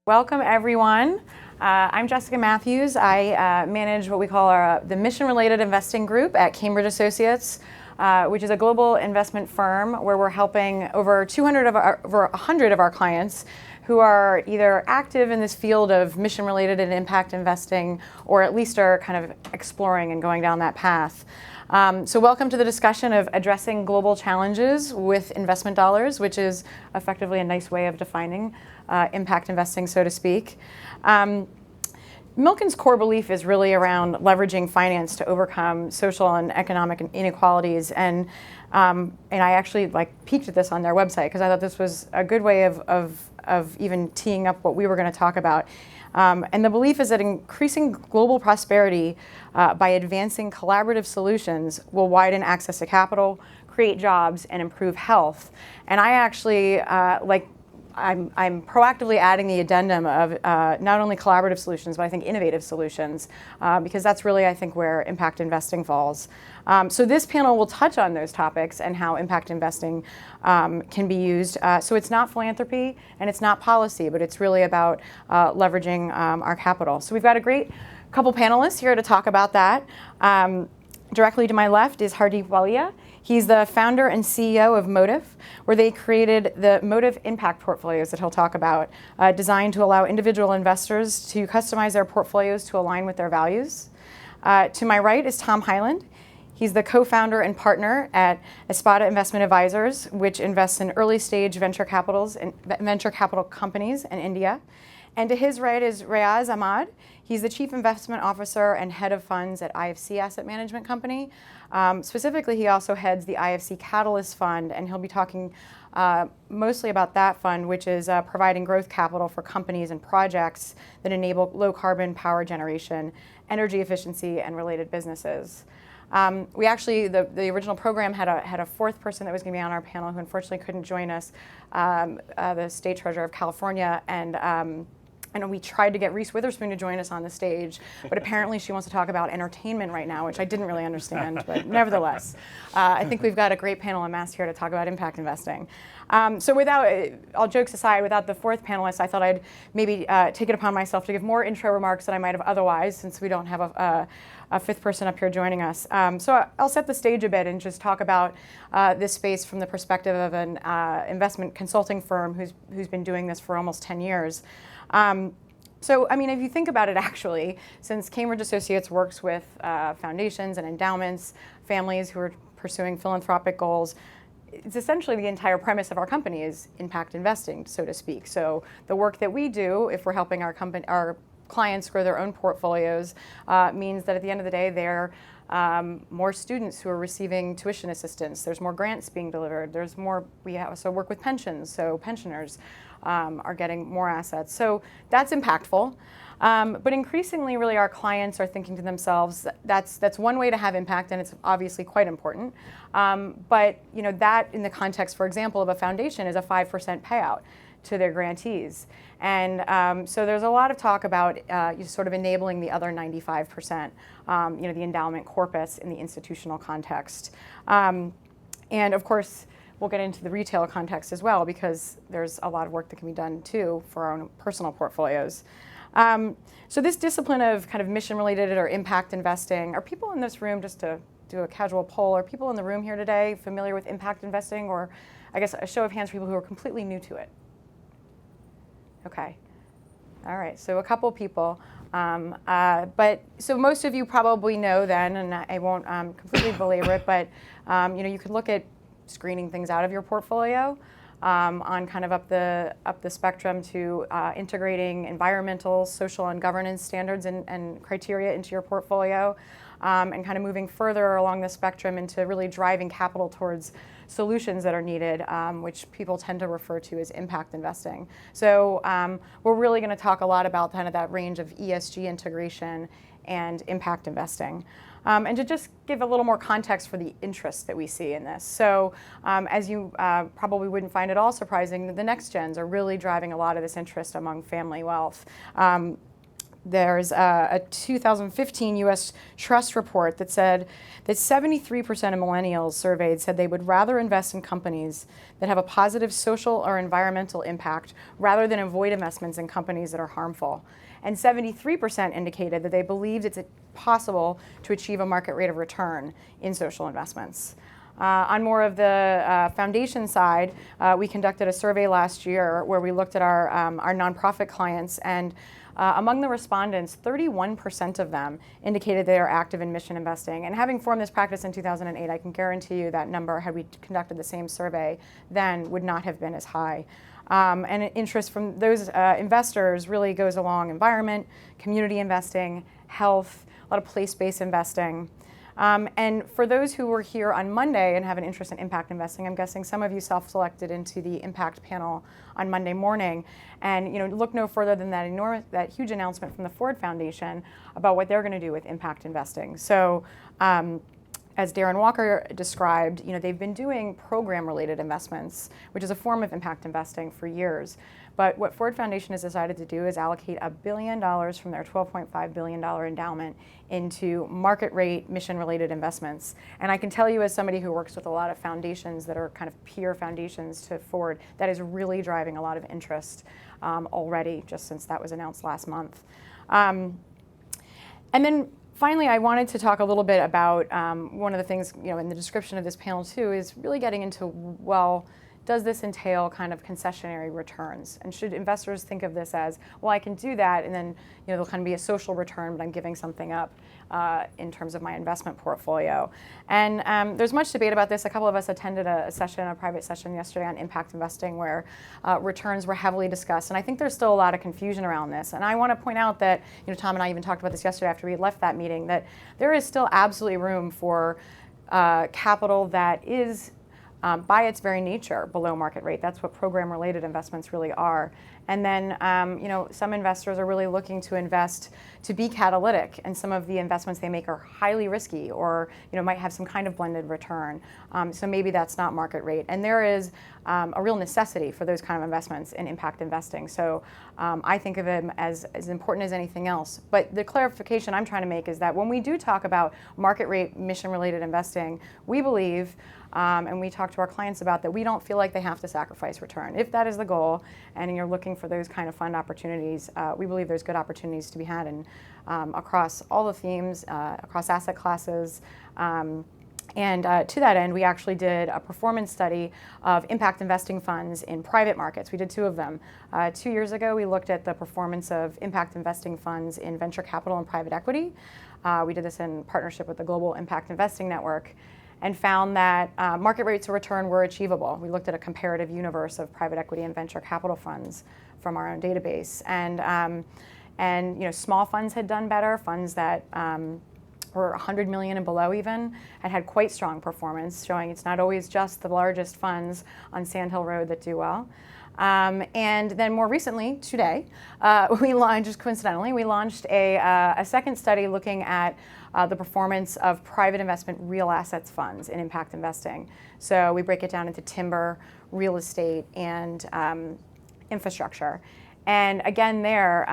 Welcome, everyone. I'm Jessica Matthews. I manage what we call the mission-related investing group at Cambridge Associates, which is a global investment firm where we're helping over 100 of our clients who are either active in this field of mission-related and impact investing, or at least are kind of exploring and going down that path. So welcome to the discussion of addressing global challenges with investment dollars, which is effectively a nice way of defining impact investing, so to speak. Milken's core belief is really around leveraging finance to overcome social and economic inequalities, and I actually peeked at this on their website because I thought this was a good way of even teeing up what we were going to talk about. And the belief is that increasing global prosperity by advancing collaborative solutions will widen access to capital, create jobs, and improve health. And I actually I'm proactively adding the addendum of not only collaborative solutions, but I think innovative solutions, because that's really, I think, where impact investing falls. So this panel will touch on those topics and how impact investing can be used. So it's not philanthropy and it's not policy, but it's really about leveraging our capital. So we've got a great couple panelists here to talk about that. Directly to my left is Hardeep Walia. He's the founder and CEO of Motif, where they created the Motif impact portfolios that he'll talk about, designed to allow individual investors to customize their portfolios to align with their values. To my right is Tom Hyland. He's the co-founder and partner at Aspada Investment Advisors, which invests in early-stage venture capital companies in India. And to his right is Reyaz Ahmad. He's the Chief Investment Officer and Head of Funds at IFC Asset Management Company. Specifically, he also heads the IFC Catalyst Fund, and he'll be talking mostly about that fund, which is providing growth capital for companies and projects that enable low-carbon power generation, energy efficiency, and related businesses. We actually, the original program had a fourth person that was going to be on our panel who unfortunately couldn't join us, the State Treasurer of California, and we tried to get Reese Witherspoon to join us on the stage, but apparently she wants to talk about entertainment right now, which I didn't really understand, but nevertheless, I think we've got a great panel amassed here to talk about impact investing. So all jokes aside, without the fourth panelist, I thought I'd maybe take it upon myself to give more intro remarks than I might have otherwise, since we don't have a fifth person up here joining us. So I'll set the stage a bit and just talk about this space from the perspective of an investment consulting firm who's been doing this for almost 10 years. So, I mean, if you think about it, actually, since Cambridge Associates works with foundations and endowments, families who are pursuing philanthropic goals, it's essentially the entire premise of our company is impact investing, so to speak. So the work that we do, if we're helping our clients grow their own portfolios, means that at the end of the day, there are more students who are receiving tuition assistance. There's more grants being delivered. There's more. We also work with pensions, so pensioners are getting more assets. So that's impactful. But increasingly, really, our clients are thinking to themselves, that's one way to have impact, and it's obviously quite important. But that in the context, for example, of a foundation is a 5% payout to their grantees. And so there's a lot of talk about sort of enabling the other 95%, the endowment corpus in the institutional context. And of course, we'll get into the retail context as well, because there's a lot of work that can be done too for our own personal portfolios. So this discipline of kind of mission-related or impact investing, are people in this room, just to do a casual poll, are people in the room here today familiar with impact investing, or I guess a show of hands for people who are completely new to it? Okay. All right, so a couple people. But so most of you probably know then, and I won't completely belabor it, but you could look at screening things out of your portfolio on kind of up the spectrum to integrating environmental, social, and governance standards and criteria into your portfolio, and kind of moving further along the spectrum into really driving capital towards solutions that are needed, which people tend to refer to as impact investing. So we're really going to talk a lot about kind of that range of ESG integration and impact investing. And to just give a little more context for the interest that we see in this. So as you probably wouldn't find at all surprising, the next gens are really driving a lot of this interest among family wealth. there's a 2015 U.S. Trust report that said that 73% of millennials surveyed said they would rather invest in companies that have a positive social or environmental impact rather than avoid investments in companies that are harmful. And 73% indicated that they believed it's possible to achieve a market rate of return in social investments. On more of the foundation side, we conducted a survey last year where we looked at our nonprofit clients, and among the respondents, 31% of them indicated they are active in mission investing. And having formed this practice in 2008, I can guarantee you that number, had we conducted the same survey then, would not have been as high. And interest from those investors really goes along environment, community investing, health, a lot of place-based investing. And for those who were here on Monday and have an interest in impact investing, I'm guessing some of you self-selected into the impact panel on Monday morning. And look no further than that huge announcement from the Ford Foundation about what they're going to do with impact investing. So as Darren Walker described, they've been doing program-related investments, which is a form of impact investing, for years. But what Ford Foundation has decided to do is allocate $1 billion from their $12.5 billion endowment into market rate mission-related investments. And I can tell you, as somebody who works with a lot of foundations that are kind of peer foundations to Ford, that is really driving a lot of interest already, just since that was announced last month. And then finally, I wanted to talk a little bit about one of the things, in the description of this panel too, is really getting into, well, does this entail kind of concessionary returns? And should investors think of this as, well, I can do that, and then there'll kind of be a social return, but I'm giving something up in terms of my investment portfolio. And there's much debate about this. A couple of us attended a private session yesterday on impact investing where returns were heavily discussed. And I think there's still a lot of confusion around this. And I want to point out that, Tom and I even talked about this yesterday after we had left that meeting, that there is still absolutely room for capital that is by its very nature below market rate. That's what program-related investments really are. And then, some investors are really looking to invest to be catalytic, and some of the investments they make are highly risky, or might have some kind of blended return. So maybe that's not market rate. And there is a real necessity for those kind of investments in impact investing. So I think of them as important as anything else. But the clarification I'm trying to make is that when we do talk about market rate mission-related investing, we believe, and we talk to our clients about that, we don't feel like they have to sacrifice return. If that is the goal, and you're looking for those kind of fund opportunities, we believe there's good opportunities to be had in, across all the themes, across asset classes. And to that end, we actually did a performance study of impact investing funds in private markets. We did 2 of them. 2 years ago, we looked at the performance of impact investing funds in venture capital and private equity. We did this in partnership with the Global Impact Investing Network, and found that market rates of return were achievable. We looked at a comparative universe of private equity and venture capital funds from our own database. And small funds had done better. Funds that were 100 million and below even had quite strong performance, showing it's not always just the largest funds on Sand Hill Road that do well. And then more recently, today, we launched a second study looking at the performance of private investment real assets funds in impact investing. So we break it down into timber, real estate, and infrastructure. And again there,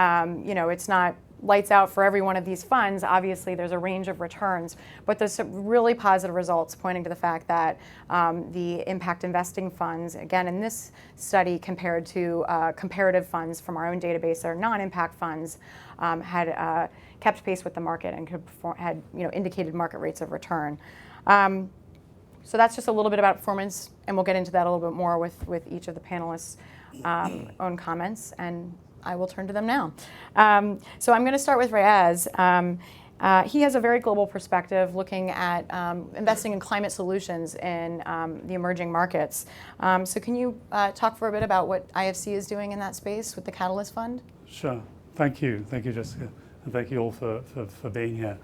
it's not lights out for every one of these funds. Obviously, there's a range of returns, but there's some really positive results pointing to the fact that the impact investing funds, again, in this study compared to comparative funds from our own database that are non-impact funds, had kept pace with the market and had indicated market rates of return. So that's just a little bit about performance, and we'll get into that a little bit more with each of the panelists' own comments, and I will turn to them now. So I'm going to start with Reyaz. He has a very global perspective looking at investing in climate solutions in the emerging markets. So can you talk for a bit about what IFC is doing in that space with the Catalyst Fund? Sure. Thank you, Jessica, and thank you all for being here.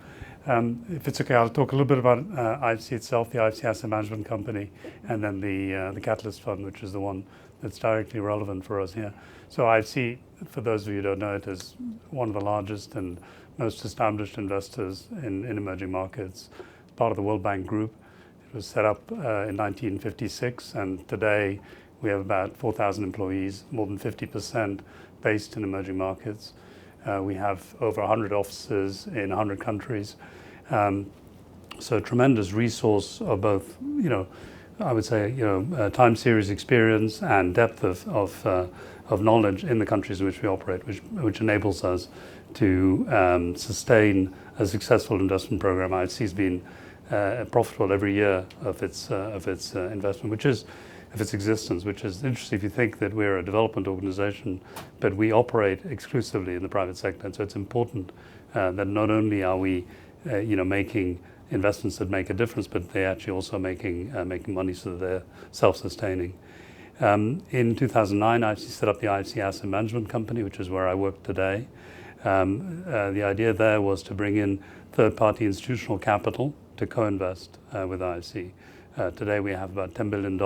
If it's okay, I'll talk a little bit about IFC itself, the IFC Asset Management Company, and then the Catalyst Fund, which is the one that's directly relevant for us here. So IFC, for those of you who don't know it, is one of the largest and most established investors in emerging markets, part of the World Bank Group. It was set up in 1956, and today we have about 4,000 employees, more than 50% based in emerging markets. We have over 100 offices in 100 countries. So a tremendous resource of both, I would say, time series experience and depth of knowledge in the countries in which we operate, which enables us to sustain a successful investment program. IFC has been profitable every year of its investment, which is of its existence, which is interesting if you think that we're a development organization, but we operate exclusively in the private sector. And so it's important that not only are we, making investments that make a difference, but they're actually also making money so that they're self-sustaining. In 2009, I actually set up the IFC Asset Management Company, which is where I work today. The idea there was to bring in third-party institutional capital to co-invest with IFC. Today we have about $10 billion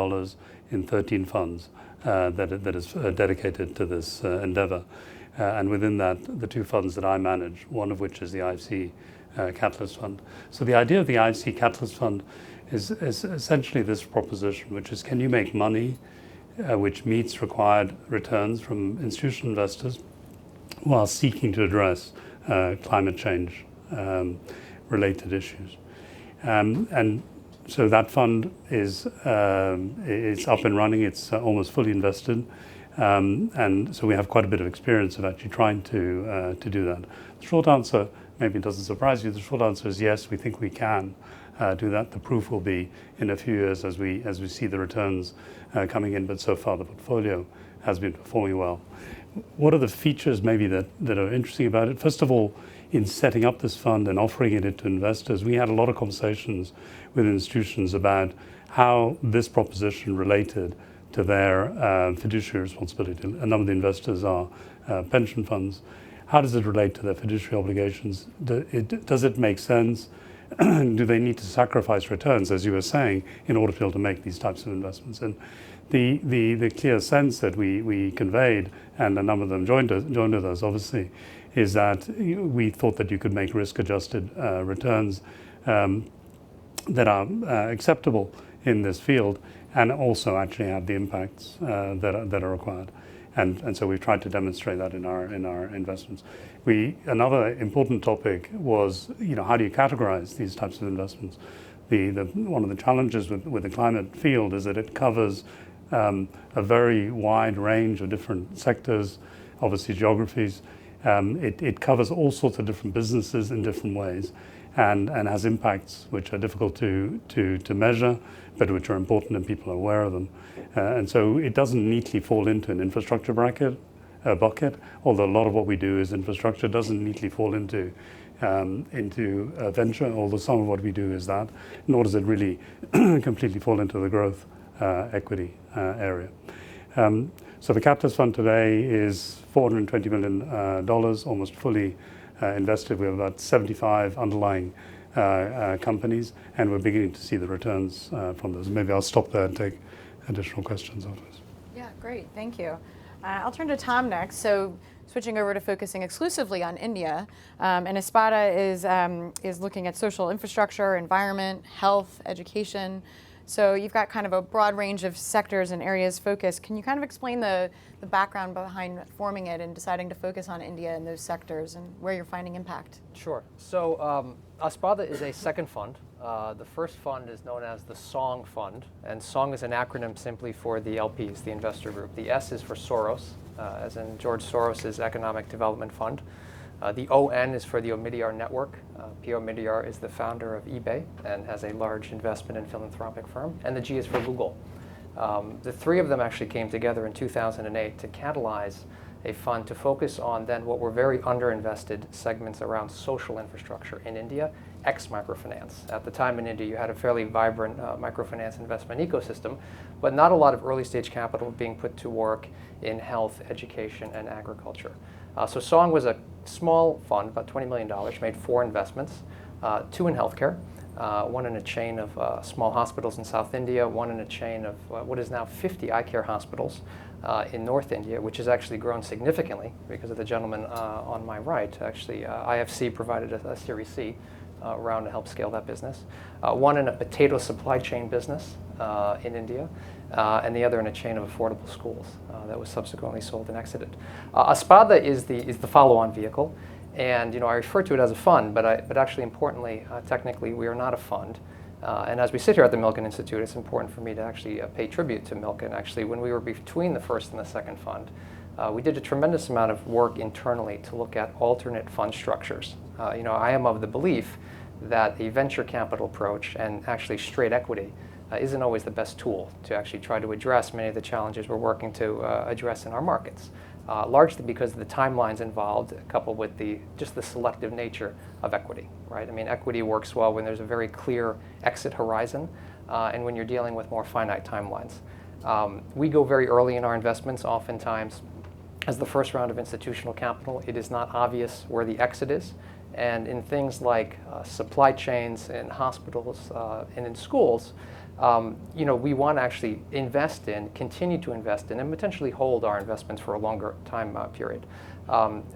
in 13 funds that is dedicated to this endeavor. And within that, the two funds that I manage, one of which is the IFC Catalyst Fund. So the idea of the IFC Catalyst Fund is essentially this proposition, which is, can you make money which meets required returns from institutional investors while seeking to address climate change related issues. And so that fund is up and running. It's almost fully invested, and so we have quite a bit of experience of actually trying to do that. The short answer, maybe it doesn't surprise you, the short answer is yes, we think we can do that. The proof will be in a few years as we see the returns coming in, but so far the portfolio has been performing well. What are the features maybe that are interesting about it? First of all, in setting up this fund and offering it to investors, we had a lot of conversations with institutions about how this proposition related to their fiduciary responsibility. A number of the investors are pension funds. How does it relate to their fiduciary obligations? Does it make sense? Do they need to sacrifice returns, as you were saying, in order to be able to make these types of investments? And the clear sense that we conveyed, and a number of them joined with us, obviously, is that we thought that you could make risk-adjusted returns that are acceptable in this field, and also actually have the impacts that are required. And so we've tried to demonstrate that in our investments. Another important topic was, how do you categorize these types of investments? One of the challenges with the climate field is that it covers a very wide range of different sectors, obviously geographies. It covers all sorts of different businesses in different ways, and has impacts which are difficult to measure, but which are important and people are aware of them. And so it doesn't neatly fall into an infrastructure bucket, although a lot of what we do is infrastructure. Doesn't neatly fall into venture, although some of what we do is that, nor does it really completely fall into the growth equity area. So the Catalyst Fund today is $420 million, almost fully invested. We have about 75 underlying companies, and we're beginning to see the returns from those. Maybe I'll stop there and take additional questions afterwards. Yeah, great, thank you. I'll turn to Tom next. So switching over to focusing exclusively on India, and Aspada is looking at social infrastructure, environment, health, education. So you've got kind of a broad range of sectors and areas focused. Can you kind of explain the background behind forming it and deciding to focus on India and those sectors and where you're finding impact? Sure. So Aspada is a second fund. The first fund is known as the SONG Fund, and SONG is an acronym simply for the LPs, the investor group. The S is for Soros, as in George Soros' Economic Development Fund. The ON is for the Omidyar Network. P. Omidyar is the founder of eBay and has a large investment and philanthropic firm. And the G is for Google. The three of them actually came together in 2008 to catalyze a fund to focus on then what were very underinvested segments around social infrastructure in India, ex-microfinance. At the time in India, you had a fairly vibrant microfinance investment ecosystem, but not a lot of early stage capital being put to work in health, education, and agriculture. So SONG was a small fund, about $20 million, made 4 investments, 2 in healthcare, one in a chain of small hospitals in South India, one in a chain of what is now 50 eye care hospitals in North India, which has actually grown significantly because of the gentleman on my right. Actually, IFC provided a Series C around to help scale that business. One in a potato supply chain business in India, and the other in a chain of affordable schools that was subsequently sold and exited. Aspada is the follow-on vehicle, and I refer to it as a fund, but actually importantly, technically we are not a fund. And as we sit here at the Milken Institute, it's important for me to actually pay tribute to Milken. Actually, when we were between the first and the second fund, we did a tremendous amount of work internally to look at alternate fund structures. I am of the belief that a venture capital approach and actually straight equity isn't always the best tool to actually try to address many of the challenges we're working to address in our markets. Largely because of the timelines involved, coupled with just the selective nature of equity, right? I mean, equity works well when there's a very clear exit horizon and when you're dealing with more finite timelines. We go very early in our investments. Oftentimes, as the first round of institutional capital, it is not obvious where the exit is. And in things like supply chains in hospitals and in schools, we want to actually invest in, continue to invest in, and potentially hold our investments for a longer time period.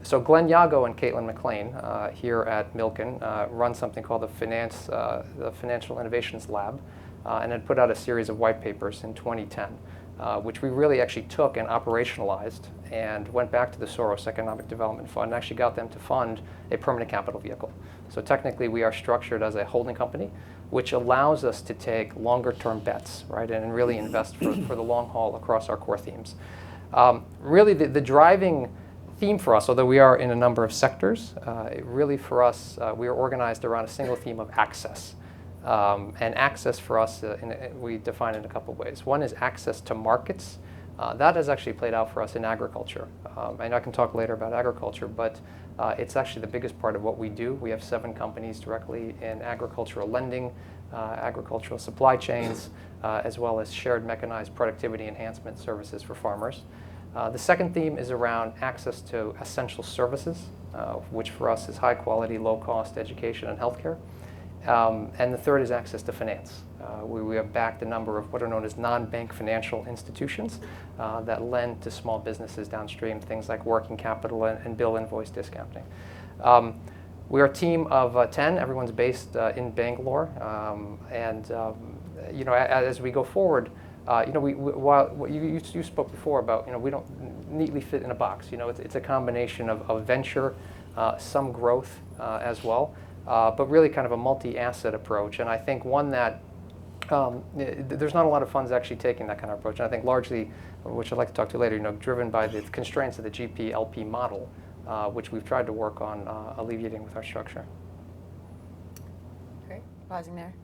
So Glenn Yago and Caitlin McLean here at Milken run something called the Financial Innovations Lab, and had put out a series of white papers in 2010, which we really actually took and operationalized and went back to the Soros Economic Development Fund and actually got them to fund a permanent capital vehicle. So technically we are structured as a holding company, which allows us to take longer term bets, right, and really invest for the long haul across our core themes. Really the driving theme for us, although we are in a number of sectors, really for us, we are organized around a single theme of access. And access for us, we define it in a couple of ways. One is access to markets. That has actually played out for us in agriculture. And I can talk later about agriculture, but it's actually the biggest part of what we do. We have 7 companies directly in agricultural lending, agricultural supply chains, as well as shared mechanized productivity enhancement services for farmers. The second theme is around access to essential services, which for us is high quality, low cost education and healthcare. And the third is access to finance. We have backed a number of what are known as non-bank financial institutions that lend to small businesses downstream, things like working capital and bill invoice discounting. We're a team of 10. Everyone's based in Bangalore. As we go forward, while you spoke before about, we don't neatly fit in a box. It's a combination of venture, some growth as well. But really kind of a multi-asset approach. And I think one that there's not a lot of funds actually taking that kind of approach. And I think largely, which I'd like to talk to later, driven by the constraints of the GP-LP model, which we've tried to work on alleviating with our structure. Great. Pausing there.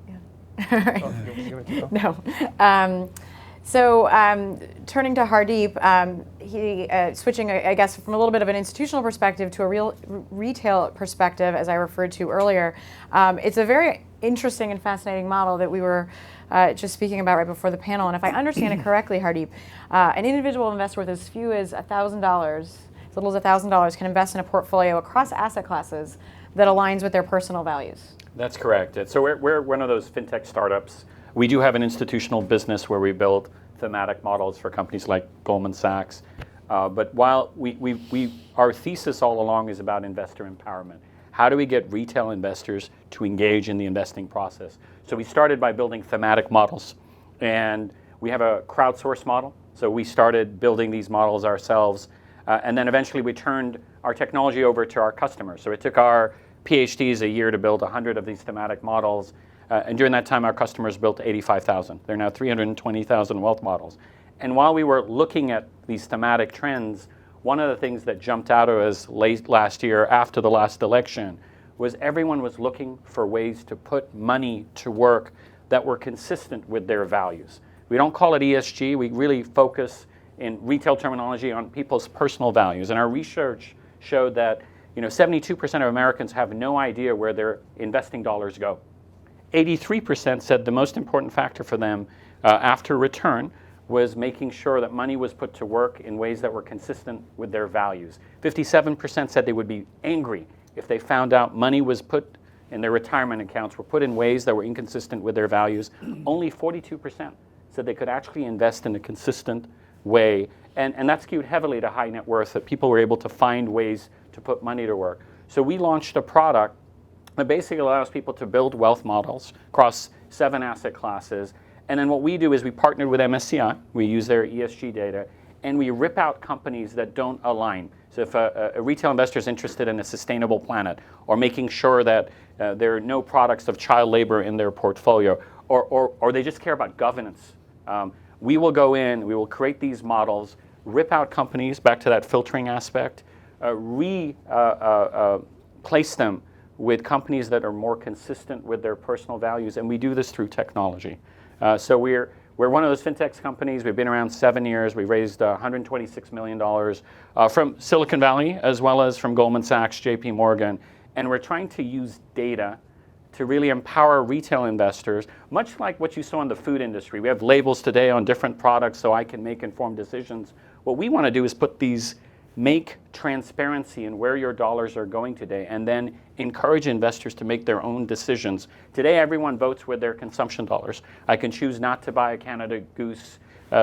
Yeah. Oh, you want to go? No. So turning to Hardeep, he switching, I guess, from a little bit of an institutional perspective to a real retail perspective, as I referred to earlier. It's a very interesting and fascinating model that we were just speaking about right before the panel. And if I understand it correctly, Hardeep, an individual investor with as few as $1,000, as little as $1,000, can invest in a portfolio across asset classes that aligns with their personal values. That's correct. So we're one of those fintech startups. We do have an institutional business where we build thematic models for companies like Goldman Sachs. But while our thesis all along is about investor empowerment. How do we get retail investors to engage in the investing process? So we started by building thematic models. And we have a crowdsource model. So we started building these models ourselves. And then eventually we turned our technology over to our customers. So it took our PhDs a year to build 100 of these thematic models. And during that time, our customers built 85,000. They're now 320,000 wealth models. And while we were looking at these thematic trends, one of the things that jumped out at us late last year after the last election was everyone was looking for ways to put money to work that were consistent with their values. We don't call it ESG. We really focus in retail terminology on people's personal values. And our research showed that 72% of Americans have no idea where their investing dollars go. 83% said the most important factor for them after return was making sure that money was put to work in ways that were consistent with their values. 57% said they would be angry if they found out money was put in their retirement accounts were put in ways that were inconsistent with their values. Only 42% said they could actually invest in a consistent way. And that skewed heavily to high net worth, that people were able to find ways to put money to work. So we launched a product that basically allows people to build wealth models across 7 asset classes. And then what we do is we partnered with MSCI, we use their ESG data, and we rip out companies that don't align. So if a retail investor is interested in a sustainable planet, or making sure that there are no products of child labor in their portfolio, or they just care about governance, we will go in, we will create these models, rip out companies, back to that filtering aspect, place them with companies that are more consistent with their personal values, and we do this through technology. So we're one of those fintech companies. We've been around 7 years. We raised $126 million from Silicon Valley as well as from Goldman Sachs, JP Morgan, and we're trying to use data to really empower retail investors, much like what you saw in the food industry. We have labels today on different products so I can make informed decisions. What we want to do is make transparency in where your dollars are going today, and then encourage investors to make their own decisions. Today, everyone votes with their consumption dollars. I can choose not to buy a Canada Goose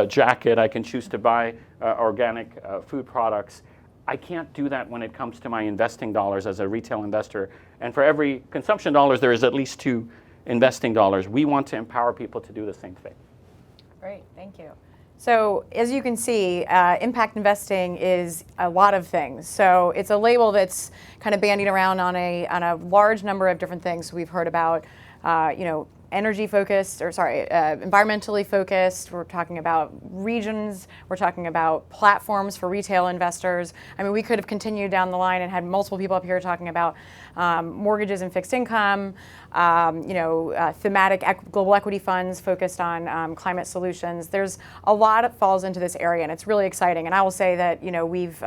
jacket. I can choose to buy organic food products. I can't do that when it comes to my investing dollars as a retail investor. And for every consumption dollars, there is at least 2 investing dollars. We want to empower people to do the same thing. Great, thank you. So as you can see, impact investing is a lot of things. So it's a label that's kind of bandied around on a large number of different things. We've heard about, energy focused, environmentally focused. We're talking about regions. We're talking about platforms for retail investors. I mean, we could have continued down the line and had multiple people up here talking about mortgages and fixed income, thematic global equity funds focused on climate solutions. There's a lot that falls into this area, and it's really exciting. And I will say that, we've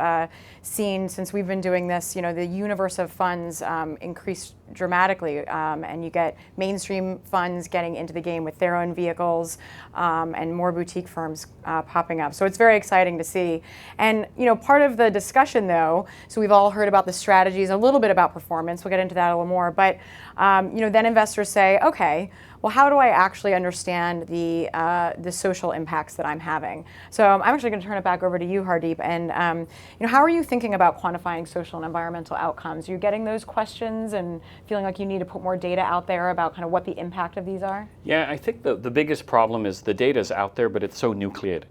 seen, since we've been doing this, the universe of funds increase dramatically, and you get mainstream funds getting into the game with their own vehicles, and more boutique firms popping up. So it's very exciting to see. And part of the discussion, though, so we've all heard about the strategies, a little bit about performance. We'll get into that a little more. But then investors say, okay, well, how do I actually understand the social impacts that I'm having? So I'm actually going to turn it back over to you, Hardeep. And how are you thinking about quantifying social and environmental outcomes? Are you getting those questions and feeling like you need to put more data out there about kind of what the impact of these are? Yeah, I think the biggest problem is the data is out there, but it's so nucleated.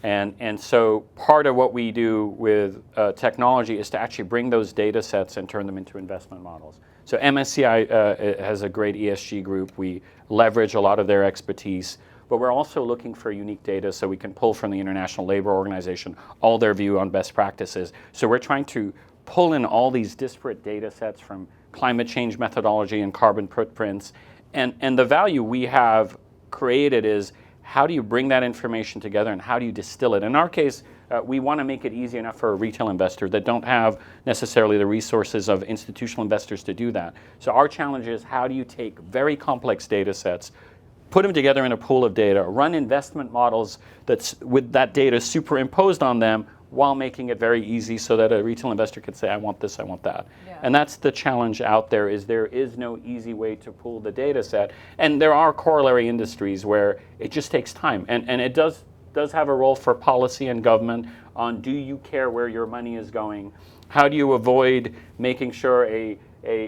And so part of what we do with technology is to actually bring those data sets and turn them into investment models. So MSCI has a great ESG group. We leverage a lot of their expertise, but we're also looking for unique data so we can pull from the International Labor Organization all their view on best practices. So we're trying to pull in all these disparate data sets from climate change methodology and carbon footprints. And the value we have created is, how do you bring that information together and how do you distill it? In our case, we want to make it easy enough for a retail investor that don't have necessarily the resources of institutional investors to do that. So our challenge is, how do you take very complex data sets, put them together in a pool of data, run investment models that's with that data superimposed on them, while making it very easy so that a retail investor could say, I want this, I want that. Yeah. And that's the challenge out there, is there is no easy way to pool the data set. And there are corollary industries where it just takes time. And it does have a role for policy and government on, do you care where your money is going? How do you avoid making sure a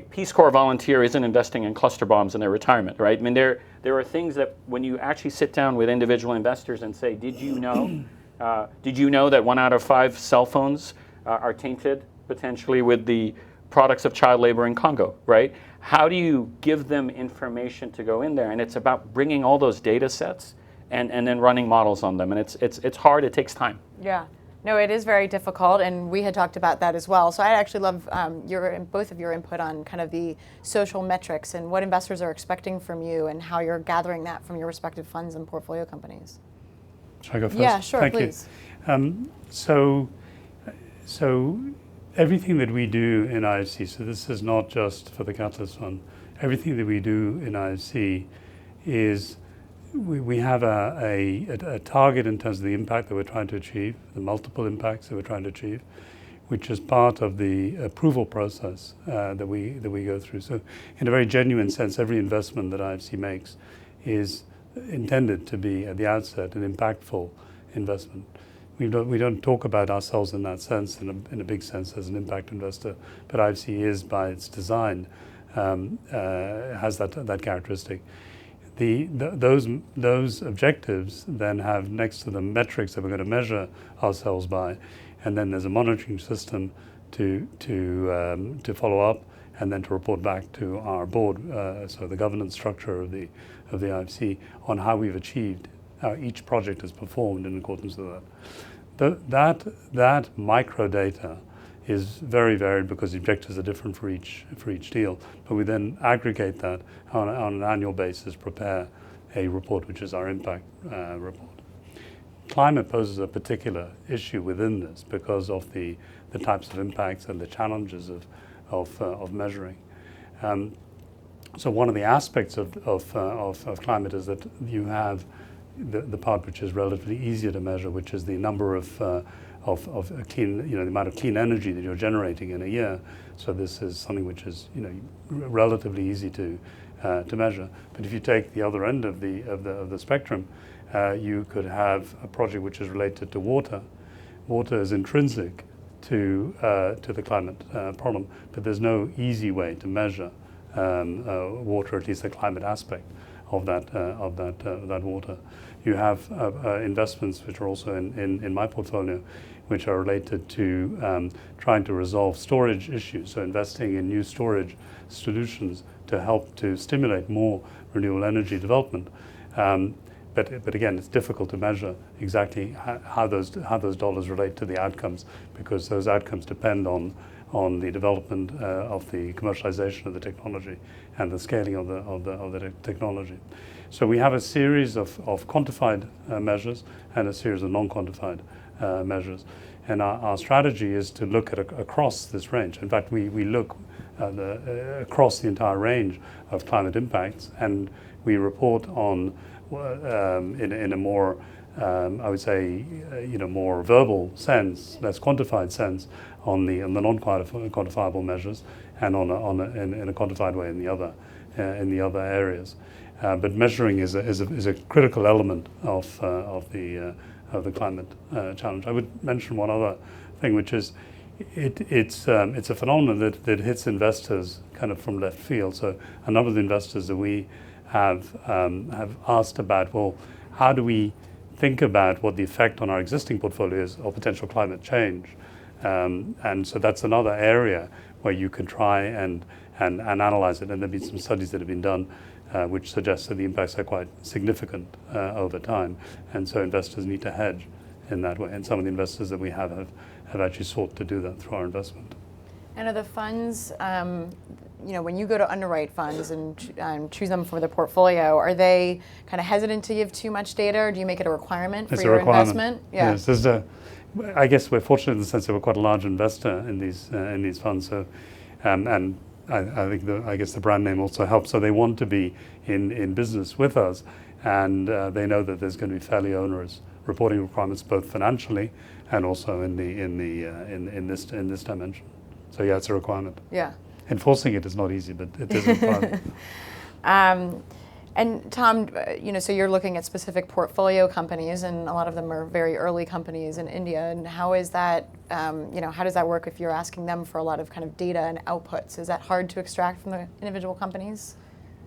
Peace Corps volunteer isn't investing in cluster bombs in their retirement, right? I mean, there are things that when you actually sit down with individual investors and say, did you know that 1 out of 5 cell phones are tainted potentially with the products of child labor in Congo, right? How do you give them information to go in there? And it's about bringing all those data sets and then running models on them. And it's hard, it takes time. Yeah. No, it is very difficult, and we had talked about that as well. So I actually love both of your input on kind of the social metrics and what investors are expecting from you and how you're gathering that from your respective funds and portfolio companies. Should I go first? Yeah, sure, Thank please. You. So everything that we do in IFC, so this is not just for the Catalyst Fund, everything that we do in IFC is we have a target in terms of the impact that we're trying to achieve, the multiple impacts that we're trying to achieve, which is part of the approval process that we go through. So in a very genuine sense, every investment that IFC makes is intended to be at the outset an impactful investment. We don't talk about ourselves in that sense, in a big sense, as an impact investor, but IFC is by its design has that characteristic. Those objectives then have next to them metrics that we're going to measure ourselves by, and then there's a monitoring system to follow up and then to report back to our board, so the governance structure of the IFC, on how we've achieved, how each project has performed in accordance with that. That micro data is very varied because the objectives are different for each deal. But we then aggregate that on an annual basis, prepare a report, which is our impact report. Climate poses a particular issue within this because of the types of impacts and the challenges of measuring. So one of the aspects of climate is that you have the part which is relatively easier to measure, which is the number of clean, the amount of clean energy that you're generating in a year. So this is something which is, relatively easy to measure. But if you take the other end of the spectrum, you could have a project which is related to water. Water is intrinsic to the climate problem, but there's no easy way to measure water, at least the climate aspect of that water. You have investments which are also in my portfolio, which are related to trying to resolve storage issues. So investing in new storage solutions to help to stimulate more renewable energy development. But again, it's difficult to measure exactly how those dollars relate to the outcomes, because those outcomes depend on the development of the commercialization of the technology and the scaling of the technology. So we have a series of quantified measures and a series of non-quantified measures. And our strategy is to look at across this range. In fact, we look across the entire range of climate impacts, and we report on in a more I would say more verbal sense, less quantified sense, on the non-quantifiable measures, and in a quantified way in the other areas. But measuring is a critical element of the climate challenge. I would mention one other thing, which is it's a phenomenon that hits investors kind of from left field. So a number of the investors that we have asked about, well, how do we think about what the effect on our existing portfolio is of potential climate change? And so that's another area where you can try and analyze it. And there have been some studies that have been done which suggest that the impacts are quite significant over time. And so investors need to hedge in that way. And some of the investors that we have actually sought to do that through our investment. And are the funds, when you go to underwrite funds and choose them for the portfolio, are they kind of hesitant to give too much data, or do you make it a requirement for your investment? Yeah. Yes, I guess we're fortunate in the sense that we're quite a large investor in these funds. So, and I think the brand name also helps. So they want to be in business with us, and they know that there's going to be fairly onerous reporting requirements, both financially and also in this dimension. So yeah, it's a requirement. Yeah. Enforcing it is not easy, but it is a requirement. And Tom, so you're looking at specific portfolio companies, and a lot of them are very early companies in India. And how is that? How does that work if you're asking them for a lot of kind of data and outputs? Is that hard to extract from the individual companies?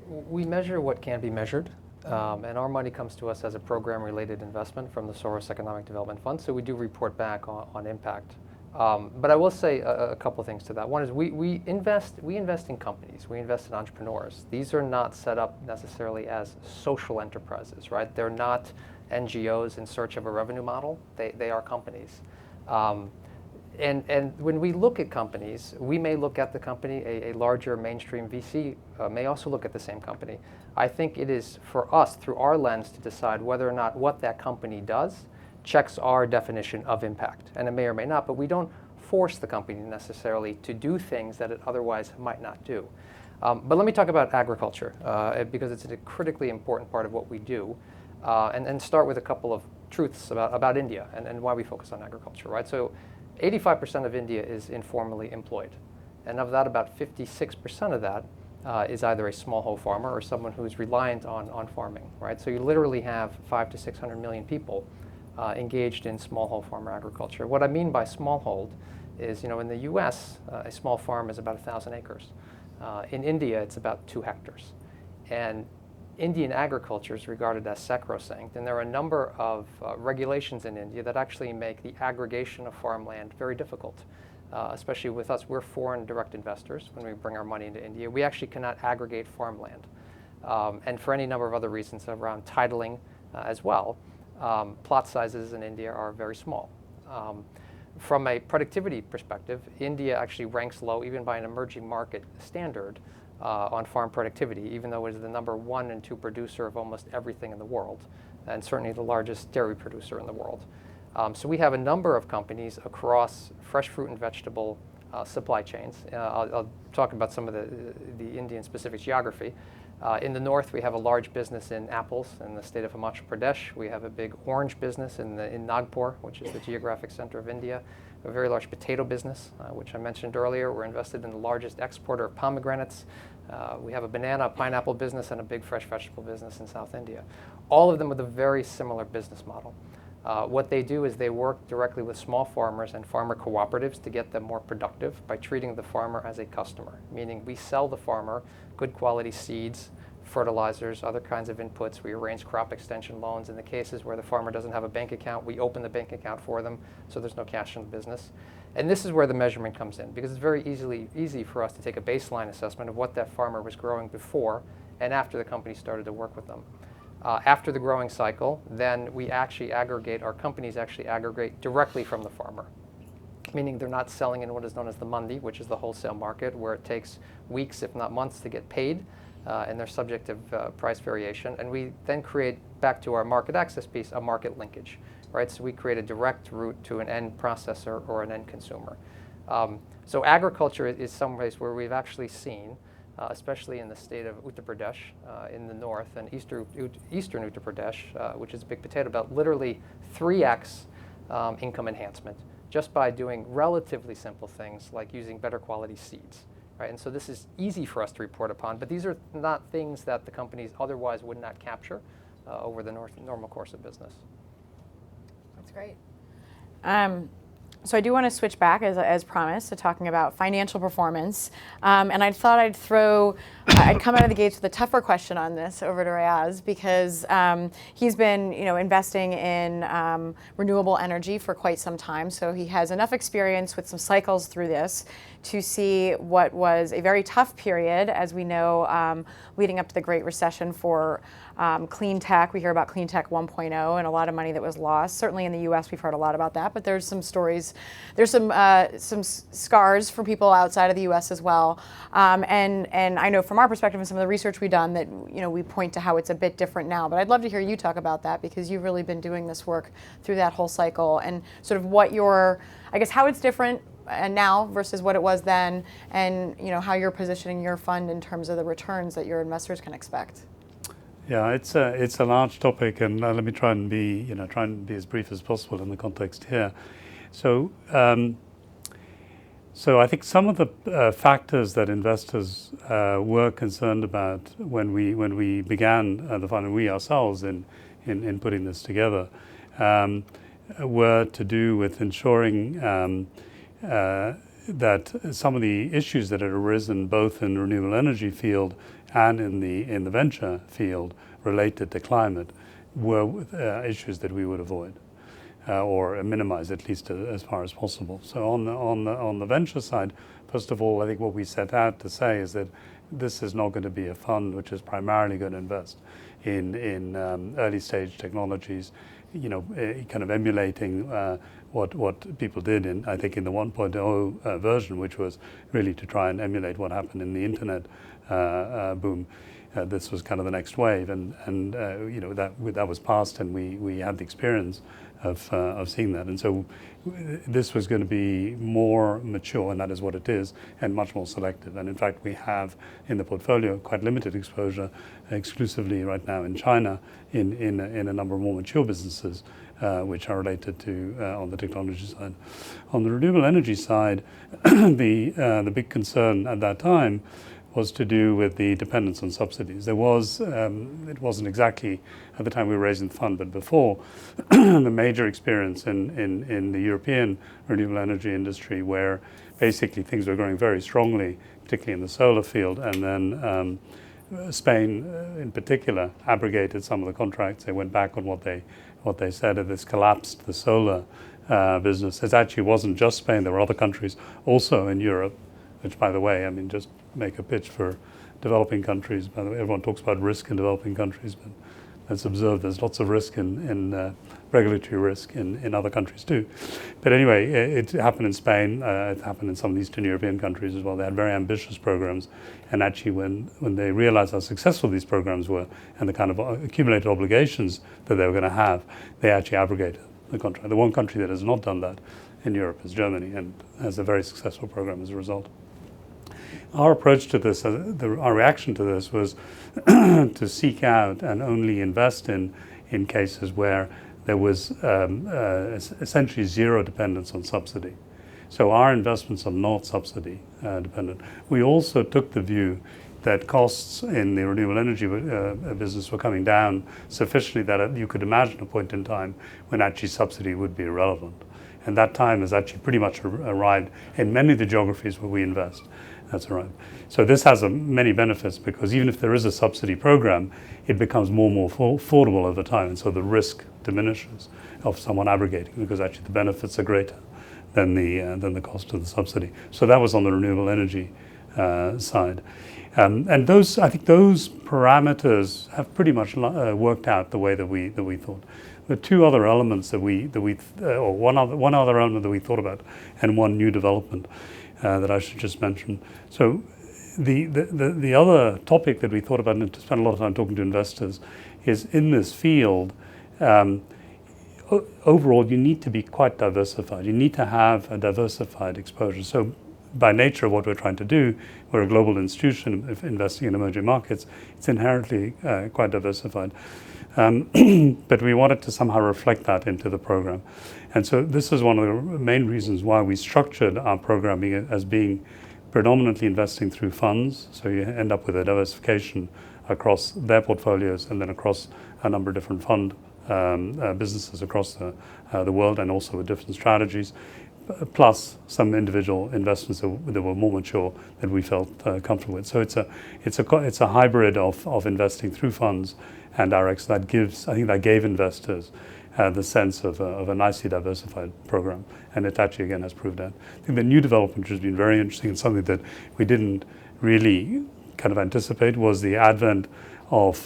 We measure what can be measured, and our money comes to us as a program-related investment from the Soros Economic Development Fund. So we do report back on impact. But I will say a couple things to that. One is we invest in companies. We invest in entrepreneurs. These are not set up necessarily as social enterprises, right? They're not NGOs in search of a revenue model. They are companies. And when we look at companies, we may look at the company, a larger mainstream VC may also look at the same company. I think it is for us, through our lens, to decide whether or not what that company does checks our definition of impact. And it may or may not, but we don't force the company necessarily to do things that it otherwise might not do. But let me talk about agriculture, because it's a critically important part of what we do, and start with a couple of truths about India and why we focus on agriculture, right? So 85% of India is informally employed. And of that, about 56% of that is either a smallholder farmer or someone who is reliant on farming, right? So you literally have 500 to 600 million people engaged in smallholder farmer agriculture. What I mean by smallhold is, in the U.S., a small farm is about 1,000 acres. In India, it's about 2 hectares. And Indian agriculture is regarded as sacrosanct, and there are a number of regulations in India that actually make the aggregation of farmland very difficult. Especially with us, we're foreign direct investors when we bring our money into India. We actually cannot aggregate farmland. And for any number of other reasons around titling as well, plot sizes in India are very small. From a productivity perspective, India actually ranks low even by an emerging market standard on farm productivity, even though it is the number 1 and 2 producer of almost everything in the world, and certainly the largest dairy producer in the world. So we have a number of companies across fresh fruit and vegetable supply chains. I'll talk about some of the Indian-specific geography. In the north, we have a large business in apples in the state of Himachal Pradesh. We have a big orange business in Nagpur, which is the geographic center of India. A very large potato business, which I mentioned earlier. We're invested in the largest exporter of pomegranates. We have a banana, pineapple business, and a big fresh vegetable business in South India. All of them with a very similar business model. What they do is they work directly with small farmers and farmer cooperatives to get them more productive by treating the farmer as a customer, meaning we sell the farmer good quality seeds, fertilizers, other kinds of inputs. We arrange crop extension loans. In the cases where the farmer doesn't have a bank account, we open the bank account for them so there's no cash in the business. And this is where the measurement comes in, because it's very easy for us to take a baseline assessment of what that farmer was growing before and after the company started to work with them. After the growing cycle, then we actually aggregate, our companies actually aggregate directly from the farmer, meaning they're not selling in what is known as the mandi, which is the wholesale market, where it takes weeks, if not months, to get paid, and they're subject to price variation. And we then create, back to our market access piece, a market linkage, right? So we create a direct route to an end processor or an end consumer. So agriculture is some place where we've actually seen, especially in the state of Uttar Pradesh in the north and eastern Uttar Pradesh, which is a big potato belt, literally 3x income enhancement just by doing relatively simple things like using better quality seeds. Right? And so this is easy for us to report upon, but these are not things that the companies otherwise would not capture over the normal course of business. That's great. So I do want to switch back, as promised, to talking about financial performance. And I thought I'd come out of the gates with a tougher question on this over to Reyaz, because he's been, investing in renewable energy for quite some time. So he has enough experience with some cycles through this to see what was a very tough period, as we know, leading up to the Great Recession for clean tech. We hear about clean tech 1.0 and a lot of money that was lost. Certainly in the U.S. we've heard a lot about that, but there's some stories, there's some scars for people outside of the U.S. as well. And I know from our perspective and some of the research we've done that we point to how it's a bit different now. But I'd love to hear you talk about that, because you've really been doing this work through that whole cycle, and sort of how it's different now versus what it was then, and how you're positioning your fund in terms of the returns that your investors can expect. Yeah, it's a large topic, and let me try and be as brief as possible in the context here. So I think some of the factors that investors were concerned about when we began the fund, and we ourselves in putting this together, were to do with ensuring that some of the issues that had arisen both in the renewable energy field and in the venture field related to climate were issues that we would avoid or minimize, at least as far as possible. So on the venture side, first of all, I think what we set out to say is that this is not going to be a fund which is primarily going to invest in early stage technologies, kind of emulating what people did in the 1.0 version, which was really to try and emulate what happened in the internet boom. This was kind of the next wave, and that was past, and we had the experience of seeing that. And so this was going to be more mature, and that is what it is, and much more selective. And in fact, we have in the portfolio quite limited exposure exclusively right now in China in a number of more mature businesses which are related to on the technology side. On the renewable energy side, the big concern at that time was to do with the dependence on subsidies. There was, it wasn't exactly at the time we were raising the fund, but before, the major experience in the European renewable energy industry, where basically things were growing very strongly, particularly in the solar field, and then Spain, in particular, abrogated some of the contracts. They went back on what they said, and this collapsed the solar business. It actually wasn't just Spain. There were other countries also in Europe, which, by the way, I mean, just make a pitch for developing countries. By the way, everyone talks about risk in developing countries, but let's observe there's lots of risk in regulatory risk in other countries too. But anyway, it happened in Spain. It happened in some of the Eastern European countries as well. They had very ambitious programs, and actually when they realized how successful these programs were and the kind of accumulated obligations that they were going to have, they actually abrogated the contract. The one country that has not done that in Europe is Germany, and has a very successful program as a result. Our approach to this, our reaction to this was to seek out and only invest in cases where there was essentially zero dependence on subsidy. So our investments are not subsidy dependent. We also took the view that costs in the renewable energy business were coming down sufficiently that you could imagine a point in time when actually subsidy would be irrelevant. And that time has actually pretty much arrived in many of the geographies where we invest. That's right. So this has many benefits, because even if there is a subsidy program, it becomes more and more affordable over time, and so the risk diminishes of someone abrogating, because actually the benefits are greater than the cost of the subsidy. So that was on the renewable energy side, and those, I think those parameters have pretty much worked out the way that we thought. The two other elements or one other element that we thought about, and one new development that I should just mention. So the other topic that we thought about, and to spend a lot of time talking to investors, is in this field, overall you need to be quite diversified. You need to have a diversified exposure. So by nature of what we're trying to do, we're a global institution investing in emerging markets. It's inherently quite diversified. But we wanted to somehow reflect that into the program. And so this is one of the main reasons why we structured our programming as being predominantly investing through funds. So you end up with a diversification across their portfolios and then across a number of different fund businesses across the world, and also with different strategies, plus some individual investments that were more mature that we felt comfortable with. So it's a hybrid of investing through funds and directs that gave investors the sense of a nicely diversified program, and it actually again has proved that. I think the new development, which has been very interesting and something that we didn't really kind of anticipate, was the advent of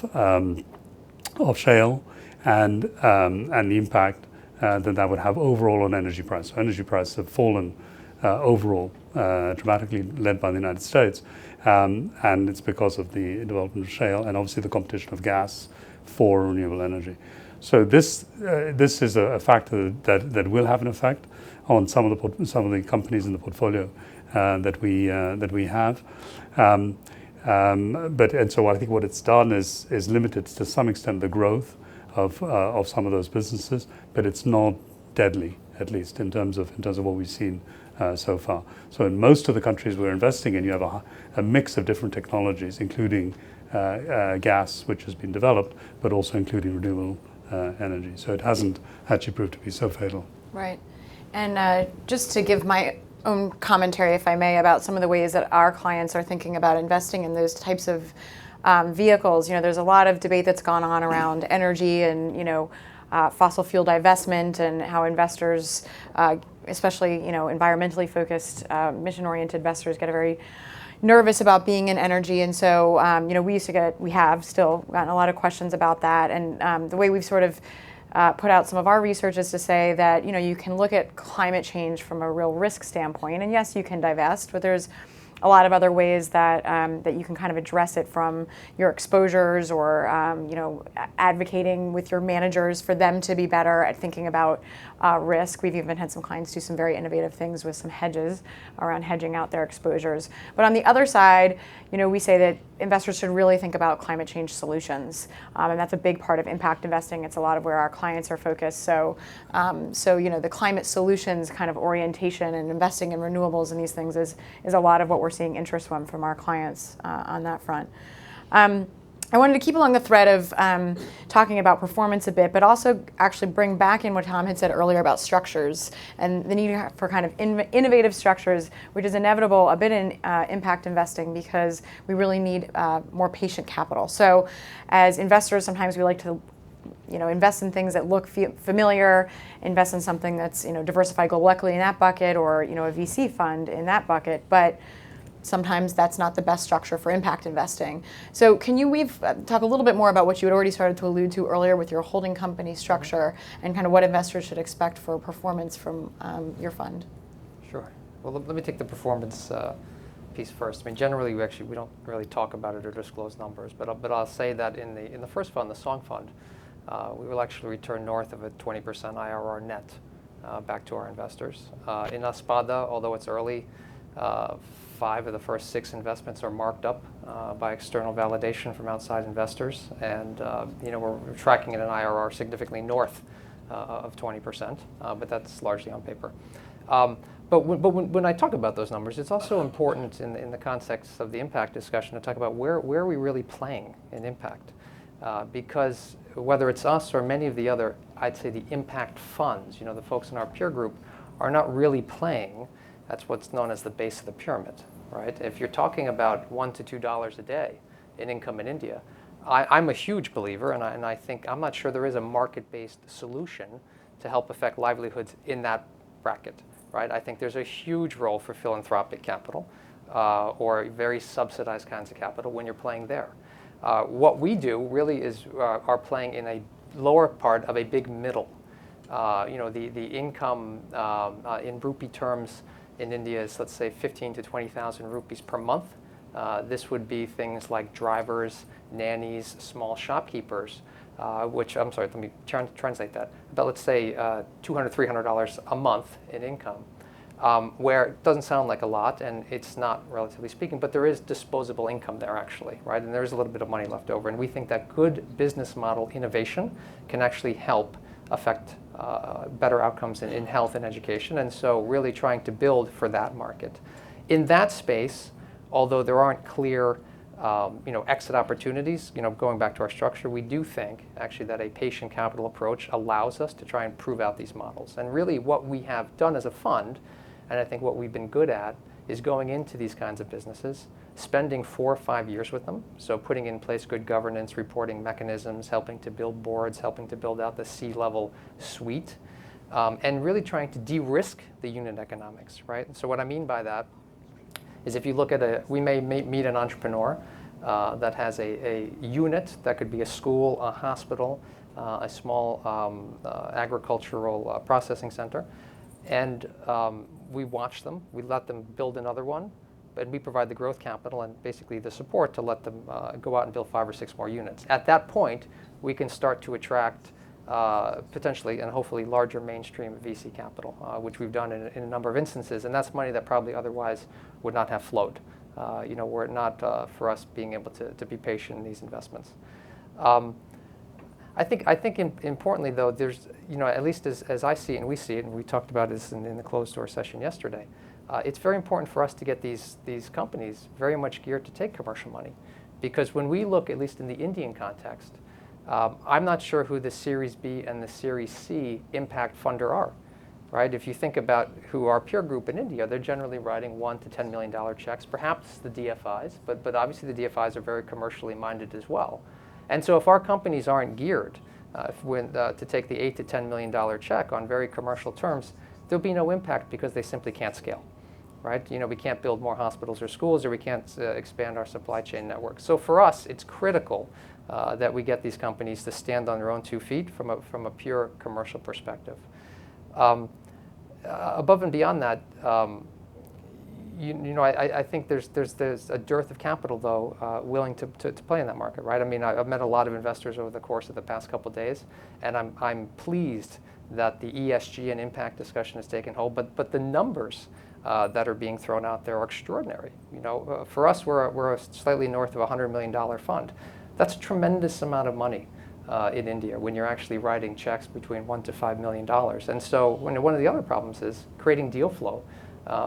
shale and the impact that would have overall on energy price. So energy prices have fallen overall dramatically, led by the United States, and it's because of the development of shale and obviously the competition of gas for renewable energy. So this is a factor that will have an effect on some of the companies in the portfolio that we have. And so I think what it's done is limited to some extent the growth of some of those businesses, but it's not deadly, at least in terms of what we've seen so far. So in most of the countries we're investing in, you have a mix of different technologies, including gas, which has been developed, but also including renewable energy. So it hasn't actually proved to be so fatal. Right. And just to give my own commentary, if I may, about some of the ways that our clients are thinking about investing in those types of vehicles. There's a lot of debate that's gone on around energy and, fossil fuel divestment, and how investors, especially, environmentally focused, mission-oriented investors, get very nervous about being in energy. And so, we have still gotten a lot of questions about that. And the way we've sort of put out some of our research is to say that, you can look at climate change from a real risk standpoint. And yes, you can divest, but there's a lot of other ways that that you can kind of address it, from your exposures, or advocating with your managers for them to be better at thinking about risk. We've even had some clients do some very innovative things with some hedges around hedging out their exposures. But on the other side, we say that investors should really think about climate change solutions, and that's a big part of impact investing. It's a lot of where our clients are focused. So, the climate solutions kind of orientation and investing in renewables and these things is a lot of what we're seeing interest from our clients on that front. I wanted to keep along the thread of talking about performance a bit, but also actually bring back in what Tom had said earlier about structures and the need for kind of innovative structures, which is inevitable a bit in impact investing because we really need more patient capital. So as investors, sometimes we like to invest in things that look familiar, invest in something that's, diversified global equity in that bucket or, a VC fund in that bucket, but sometimes that's not the best structure for impact investing. So can you talk a little bit more about what you had already started to allude to earlier with your holding company structure and kind of what investors should expect for performance from your fund? Sure. Well, let me take the performance piece first. I mean, generally, we don't really talk about it or disclose numbers, but I'll say that in the first fund, the Song Fund, we will actually return north of a 20% IRR net back to our investors. In Aspada, although it's early, 5 of the first 6 investments are marked up by external validation from outside investors, and we're tracking at an IRR significantly north of 20%, but that's largely on paper. But when I talk about those numbers, it's also important in the context of the impact discussion to talk about where are we really playing in impact, because whether it's us or many of the other, I'd say the impact funds, the folks in our peer group, are not really playing. That's what's known as the base of the pyramid, right? If you're talking about $1 to $2 a day in income in India, I'm a huge believer, and I think I'm not sure there is a market-based solution to help affect livelihoods in that bracket, right? I think there's a huge role for philanthropic capital or very subsidized kinds of capital when you're playing there. What we do really is are playing in a lower part of a big middle. The income in rupee terms in India is, let's say, 15 to 20,000 rupees per month. This would be things like drivers, nannies, small shopkeepers, which, I'm sorry, let me translate that. About, let's say, $200, $300 a month in income, where it doesn't sound like a lot, and it's not, relatively speaking, but there is disposable income there, actually, right? And there's a little bit of money left over. And we think that good business model innovation can actually help affect better outcomes in health and education, and so really trying to build for that market. In that space, although there aren't clear exit opportunities, going back to our structure, we do think actually that a patient capital approach allows us to try and prove out these models. And really what we have done as a fund, and I think what we've been good at, is going into these kinds of businesses, spending 4 or 5 years with them, so putting in place good governance, reporting mechanisms, helping to build boards, helping to build out the C-level suite, and really trying to de-risk the unit economics, right? And so what I mean by that is if you look at we may meet an entrepreneur that has a unit that could be a school, a hospital, a small agricultural processing center, and we watch them, we let them build another one, and we provide the growth capital and basically the support to let them go out and build 5 or 6 more units. At that point, we can start to attract potentially and hopefully larger mainstream VC capital, which we've done in a number of instances, and that's money that probably otherwise would not have flowed, were it not for us being able to be patient in these investments. I think importantly though, there's, at least as I see it and we see it, and we talked about this in the closed door session yesterday, it's very important for us to get these companies very much geared to take commercial money. Because when we look, at least in the Indian context, I'm not sure who the Series B and the Series C impact funder are, right? If you think about who our peer group in India, they're generally writing $1 to $10 million checks, perhaps the DFIs, but obviously the DFIs are very commercially minded as well. And so if our companies aren't geared to take the $8 to $10 million check on very commercial terms, there'll be no impact because they simply can't scale, right? We can't build more hospitals or schools, or we can't expand our supply chain network. So for us, it's critical that we get these companies to stand on their own 2 feet from a pure commercial perspective. Above and beyond that, I think there's a dearth of capital, though, willing to play in that market, right? I mean, I've met a lot of investors over the course of the past couple of days, and I'm pleased that the ESG and impact discussion has taken hold, but the numbers that are being thrown out there are extraordinary. For us, we're slightly north of $100 million fund. That's a tremendous amount of money in India when you're actually writing checks between $1 to $5 million. And so one of the other problems is creating deal flow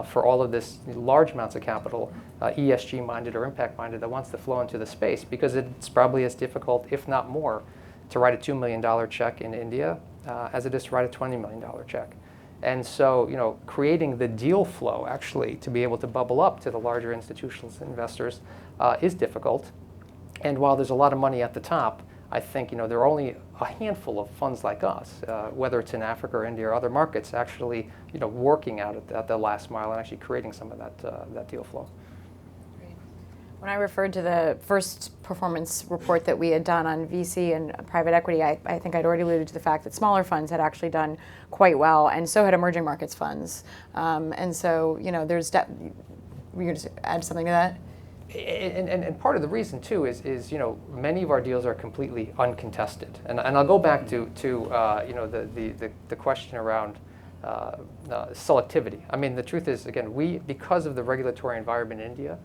for all of this large amounts of capital, ESG-minded or impact-minded, that wants to flow into the space, because it's probably as difficult, if not more, to write a $2 million check in India as it is to write a $20 million check. And so, creating the deal flow actually to be able to bubble up to the larger institutional investors is difficult. And while there's a lot of money at the top, I think there are only a handful of funds like us, whether it's in Africa or India or other markets, actually working out at the last mile and actually creating some of that deal flow. When I referred to the first performance report that we had done on VC and private equity, I think I'd already alluded to the fact that smaller funds had actually done quite well, and so had emerging markets funds. And so, there's were you going to add something to that? And part of the reason too is many of our deals are completely uncontested, and I'll go back to the question around selectivity. I mean, the truth is, again, because of the regulatory environment in India,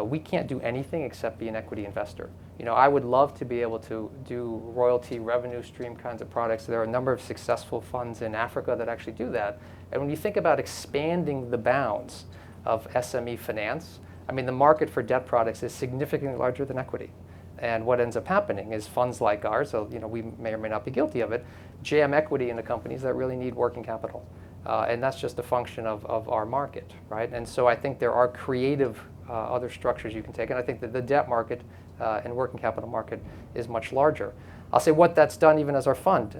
we can't do anything except be an equity investor. I would love to be able to do royalty revenue stream kinds of products. There are a number of successful funds in Africa that actually do that. And when you think about expanding the bounds of SME finance, I mean, the market for debt products is significantly larger than equity. And what ends up happening is funds like ours, so we may or may not be guilty of it, jam equity into companies that really need working capital. And that's just a function of our market, right? And so I think there are creative other structures you can take. And I think that the debt market and working capital market is much larger. I'll say what that's done even as our fund.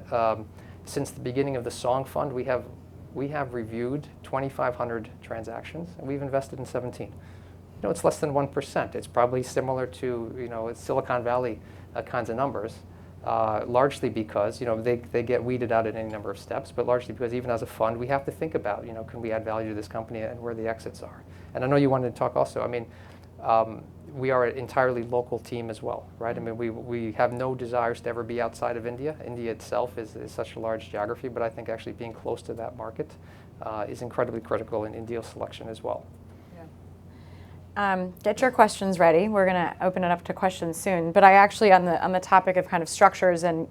Since the beginning of the Song Fund, we have reviewed 2,500 transactions, and we've invested in 17. It's less than 1%. It's probably similar to Silicon Valley kinds of numbers, largely because they get weeded out at any number of steps, but largely because even as a fund, we have to think about can we add value to this company and where the exits are. And I know you wanted to talk also. I mean, we are an entirely local team as well, right? I mean, we have no desires to ever be outside of India. India itself is such a large geography, but I think actually being close to that market is incredibly critical in deal selection as well. Get your questions ready. We're going to open it up to questions soon. But I actually, on the topic of kind of structures and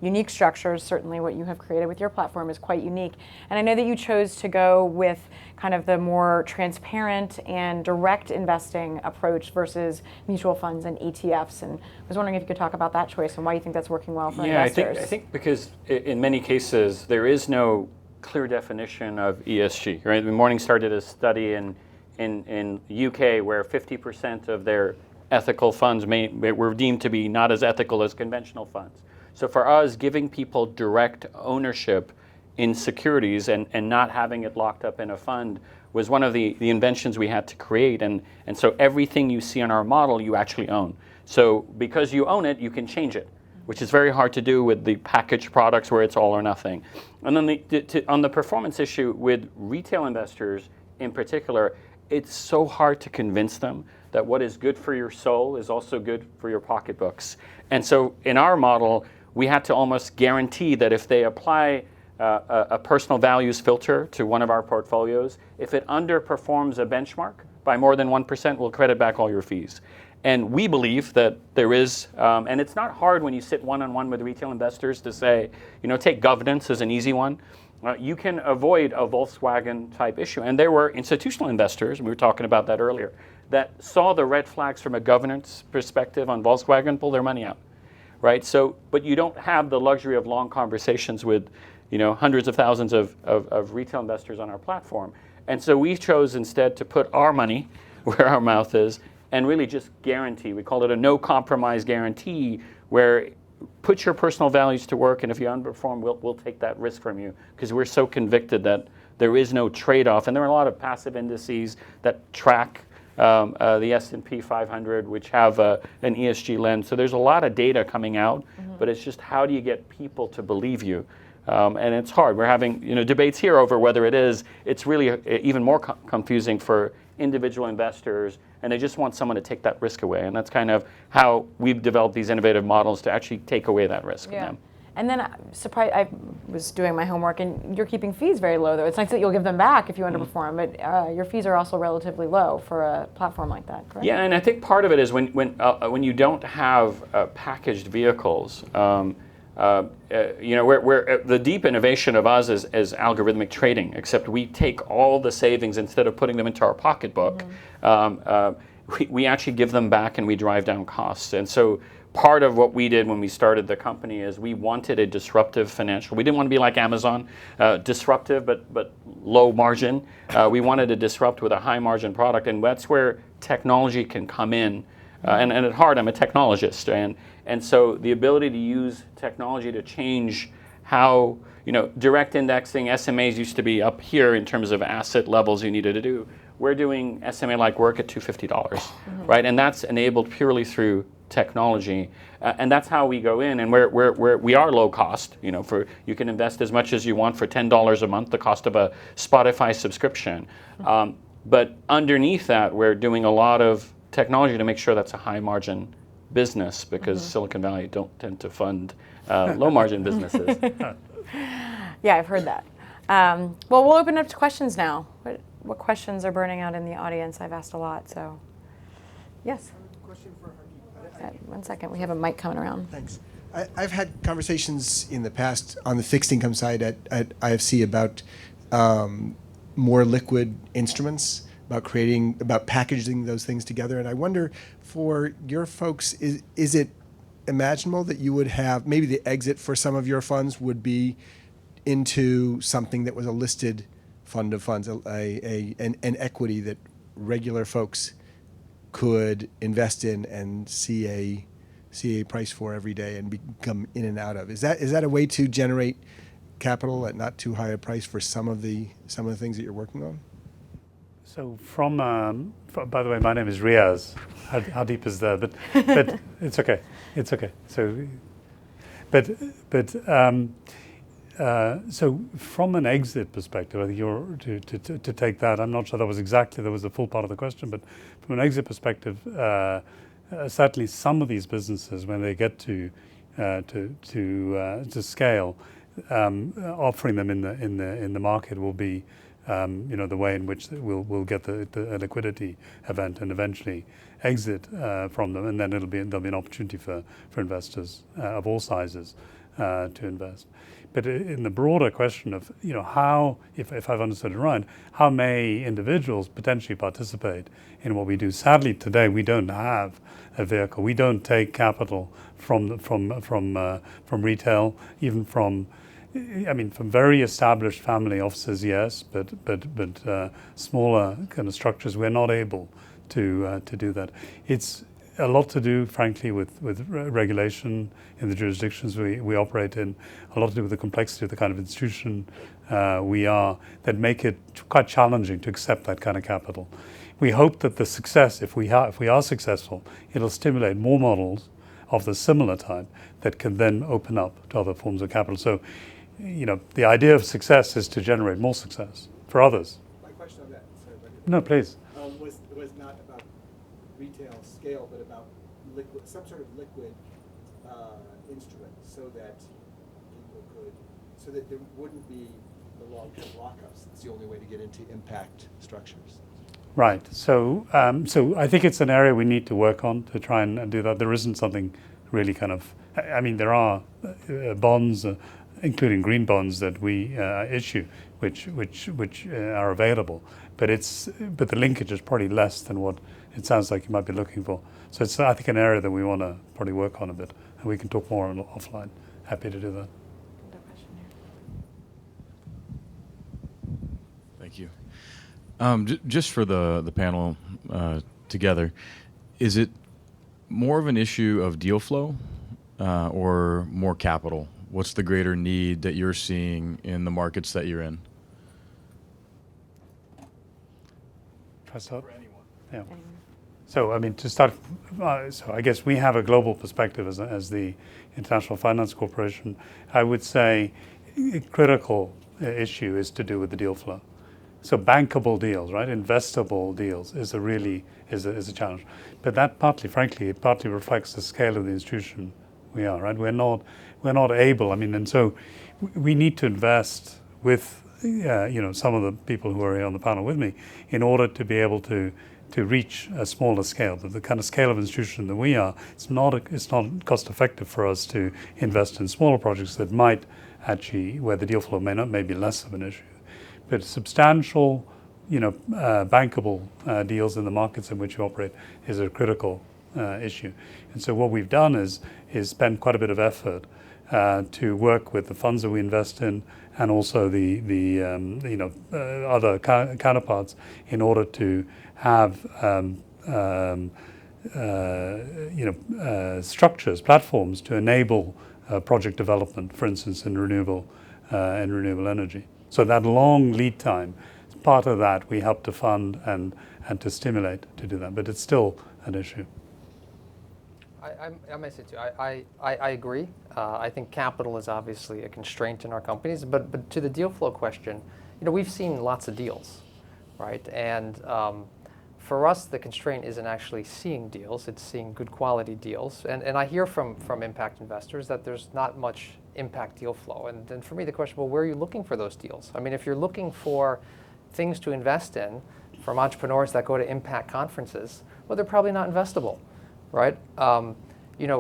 unique structures, certainly what you have created with your platform is quite unique. And I know that you chose to go with kind of the more transparent and direct investing approach versus mutual funds and ETFs. And I was wondering if you could talk about that choice and why you think that's working well for investors. I think because in many cases there is no clear definition of ESG. Right, Morningstar did a study in UK where 50% of their ethical funds were deemed to be not as ethical as conventional funds. So for us, giving people direct ownership in securities and not having it locked up in a fund was one of the inventions we had to create. And so everything you see in our model, you actually own. So because you own it, you can change it, which is very hard to do with the packaged products where it's all or nothing. And then on the performance issue with retail investors in particular, it's so hard to convince them that what is good for your soul is also good for your pocketbooks. And so in our model, we had to almost guarantee that if they apply a personal values filter to one of our portfolios, if it underperforms a benchmark by more than 1%, we'll credit back all your fees. And we believe that there is, and it's not hard when you sit one-on-one with retail investors to say, take governance as an easy one. You can avoid a Volkswagen type issue. And there were institutional investors, and we were talking about that earlier, that saw the red flags from a governance perspective on Volkswagen, pull their money out, right? So, but you don't have the luxury of long conversations with, hundreds of thousands of retail investors on our platform. And so we chose instead to put our money where our mouth is and really just guarantee. We call it a no compromise guarantee, where put your personal values to work, and if you underperform, we'll take that risk from you, because we're so convicted that there is no trade-off. And there are a lot of passive indices that track the S&P 500, which have an ESG lens. So there's a lot of data coming out, but it's just how do you get people to believe you? And it's hard. We're having debates here over whether it's really even more confusing for individual investors, and they just want someone to take that risk away. And that's kind of how we've developed these innovative models to actually take away that risk from them. And then I was doing my homework, and you're keeping fees very low, though. It's nice that you'll give them back if you underperform, but your fees are also relatively low for a platform like that, correct? Yeah, and I think part of it is when you don't have packaged vehicles, the deep innovation of us is algorithmic trading, except we take all the savings, instead of putting them into our pocketbook, we actually give them back and we drive down costs. And so part of what we did when we started the company is we wanted a disruptive financial. We didn't want to be like Amazon, disruptive but low margin. We wanted to disrupt with a high margin product, and that's where technology can come in. And at heart, I'm a technologist, and so the ability to use technology to change how, direct indexing, SMAs used to be up here in terms of asset levels you needed to do. We're doing SMA-like work at $250, right? And that's enabled purely through technology, and that's how we go in. And we are low cost. You can invest as much as you want for $10 a month, the cost of a Spotify subscription. But underneath that, we're doing a lot of technology to make sure that's a high margin business, because Silicon Valley don't tend to fund low margin businesses. Yeah, I've heard that. Well, we'll open up to questions now. What questions are burning out in the audience? I've asked a lot, so yes. Question for Hardeep. 1 second, we have a mic coming around. Thanks. I've had conversations in the past on the fixed income side at IFC about more liquid instruments, about packaging those things together. And I wonder, for your folks, is it imaginable that you would have, maybe the exit for some of your funds would be into something that was a listed fund of funds, an equity that regular folks could invest in and see a price for every day and become in and out of? Is that a way to generate capital at not too high a price for some of the things that you're working on? So by the way, my name is Reyaz. Hardeep is there, but it's okay. It's okay. So, so from an exit perspective, I think you're to take that. I'm not sure that was the full part of the question, but from an exit perspective, certainly some of these businesses, when they get to scale, offering them in the market will be the way in which we'll get the liquidity event and eventually exit from them, and then there'll be an opportunity for investors of all sizes to invest. But in the broader question of how, if I've understood it right, how may individuals potentially participate in what we do? Sadly, today we don't have a vehicle. We don't take capital from retail, even from very established family offices, yes, but smaller kind of structures, we're not able to do that. It's a lot to do, frankly, with regulation in the jurisdictions we operate in, a lot to do with the complexity of the kind of institution we are, that make it quite challenging to accept that kind of capital. We hope that the success, if we are successful, it'll stimulate more models of the similar type that can then open up to other forms of capital. So, the idea of success is to generate more success for others. My question on that, sorry, no, please. Was not about retail scale, but about some sort of liquid instrument, so that there wouldn't be the long-term lockups. It's the only way to get into impact structures. Right. So I think it's an area we need to work on to try and do that. There isn't something really kind of. There are bonds, including green bonds that we issue, which are available, but the linkage is probably less than what it sounds like you might be looking for. So it's, I think, an area that we want to probably work on a bit, and we can talk more on offline. Happy to do that. Thank you. Just for the panel together, is it more of an issue of deal flow or more capital? What's the greater need that you're seeing in the markets that you're in? Try start? For anyone. Yeah. So, to start, so I guess we have a global perspective as the International Finance Corporation. I would say a critical issue is to do with the deal flow. So bankable deals, right, investable deals is a challenge. But that partly reflects the scale of the institution we are, right? We're not able. And so we need to invest with some of the people who are here on the panel with me in order to be able to to reach a smaller scale. But the kind of scale of institution that we are, it's not cost effective for us to invest in smaller projects that might actually, where the deal flow may be less of an issue. But substantial, bankable deals in the markets in which we operate is a critical issue. And so what we've done is spend quite a bit of effort to work with the funds that we invest in, and also the other counterparts, in order to have structures, platforms to enable project development, for instance, in renewable energy. So that long lead time, part of that we help to fund and to stimulate to do that, but it's still an issue. I may say too, I agree. I think capital is obviously a constraint in our companies, but to the deal flow question, we've seen lots of deals, right? And for us, the constraint isn't actually seeing deals, it's seeing good quality deals. And I hear from impact investors that there's not much impact deal flow. And then for me, the question, well, where are you looking for those deals? I mean, if you're looking for things to invest in from entrepreneurs that go to impact conferences, well, they're probably not investable, right?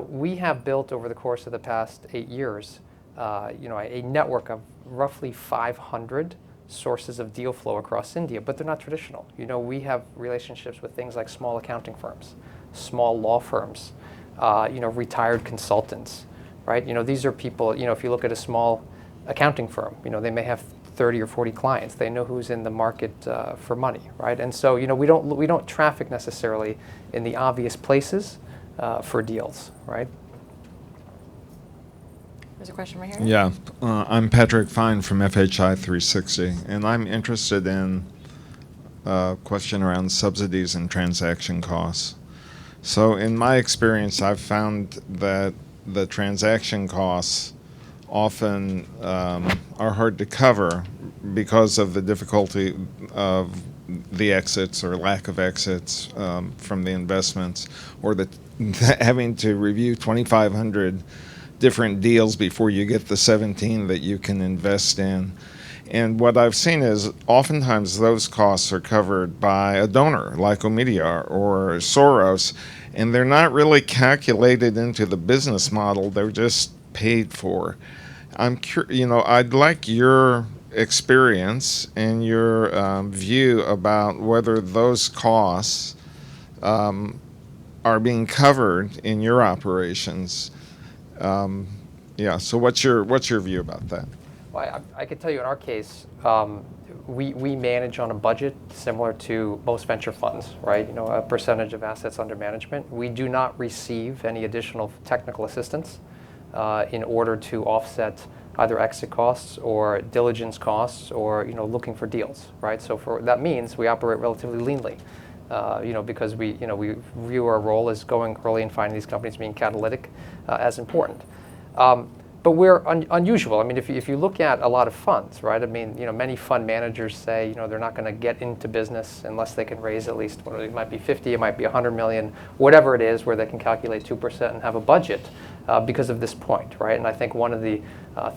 We have built over the course of the past 8 years, a network of roughly 500 sources of deal flow across India, but they're not traditional. We have relationships with things like small accounting firms, small law firms, retired consultants, right? These are people, if you look at a small accounting firm, they may have 30 or 40 clients. They know who's in the market for money, right? And so, we don't traffic necessarily in the obvious places for deals, right? There's a question right here. Yeah, I'm Patrick Fine from FHI 360, and I'm interested in a question around subsidies and transaction costs. So in my experience, I've found that the transaction costs often are hard to cover because of the difficulty of the exits or lack of exits from the investments, or having to review 2,500 different deals before you get the 17 that you can invest in. And what I've seen is oftentimes those costs are covered by a donor like Omidyar or Soros, and they're not really calculated into the business model, they're just paid for. I'd like your experience and your view about whether those costs are being covered in your operations. So what's your view about that? Well, I can tell you in our case, we manage on a budget similar to most venture funds, right? A percentage of assets under management. We do not receive any additional technical assistance in order to offset either exit costs or diligence costs or looking for deals, right? So that means we operate relatively leanly, because we view our role as going early and finding these companies, being catalytic, as important. But we're unusual. I mean, if you look at a lot of funds, right? I mean, many fund managers say, they're not going to get into business unless they can raise at least, it might be 50, it might be 100 million, whatever it is, where they can calculate 2% and have a budget because of this point, right? And I think one of the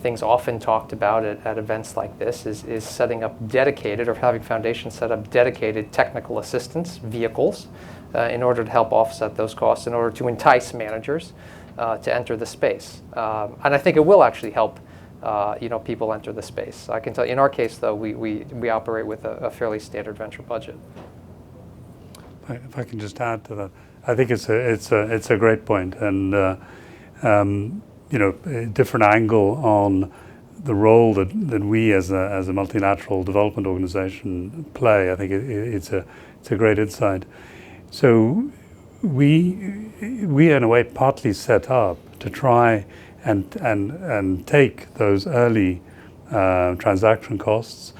things often talked about at events like this is setting up dedicated, or having foundations set up dedicated technical assistance vehicles in order to help offset those costs, in order to entice managers to enter the space. And I think it will actually help people enter the space. I can tell you, in our case, though, we operate with a fairly standard venture budget. If I can just add to that, I think it's a great point, and a different angle on the role that we as a multilateral development organization play. I think it's a great insight. So we in a way partly set up to try and take those early transaction costs,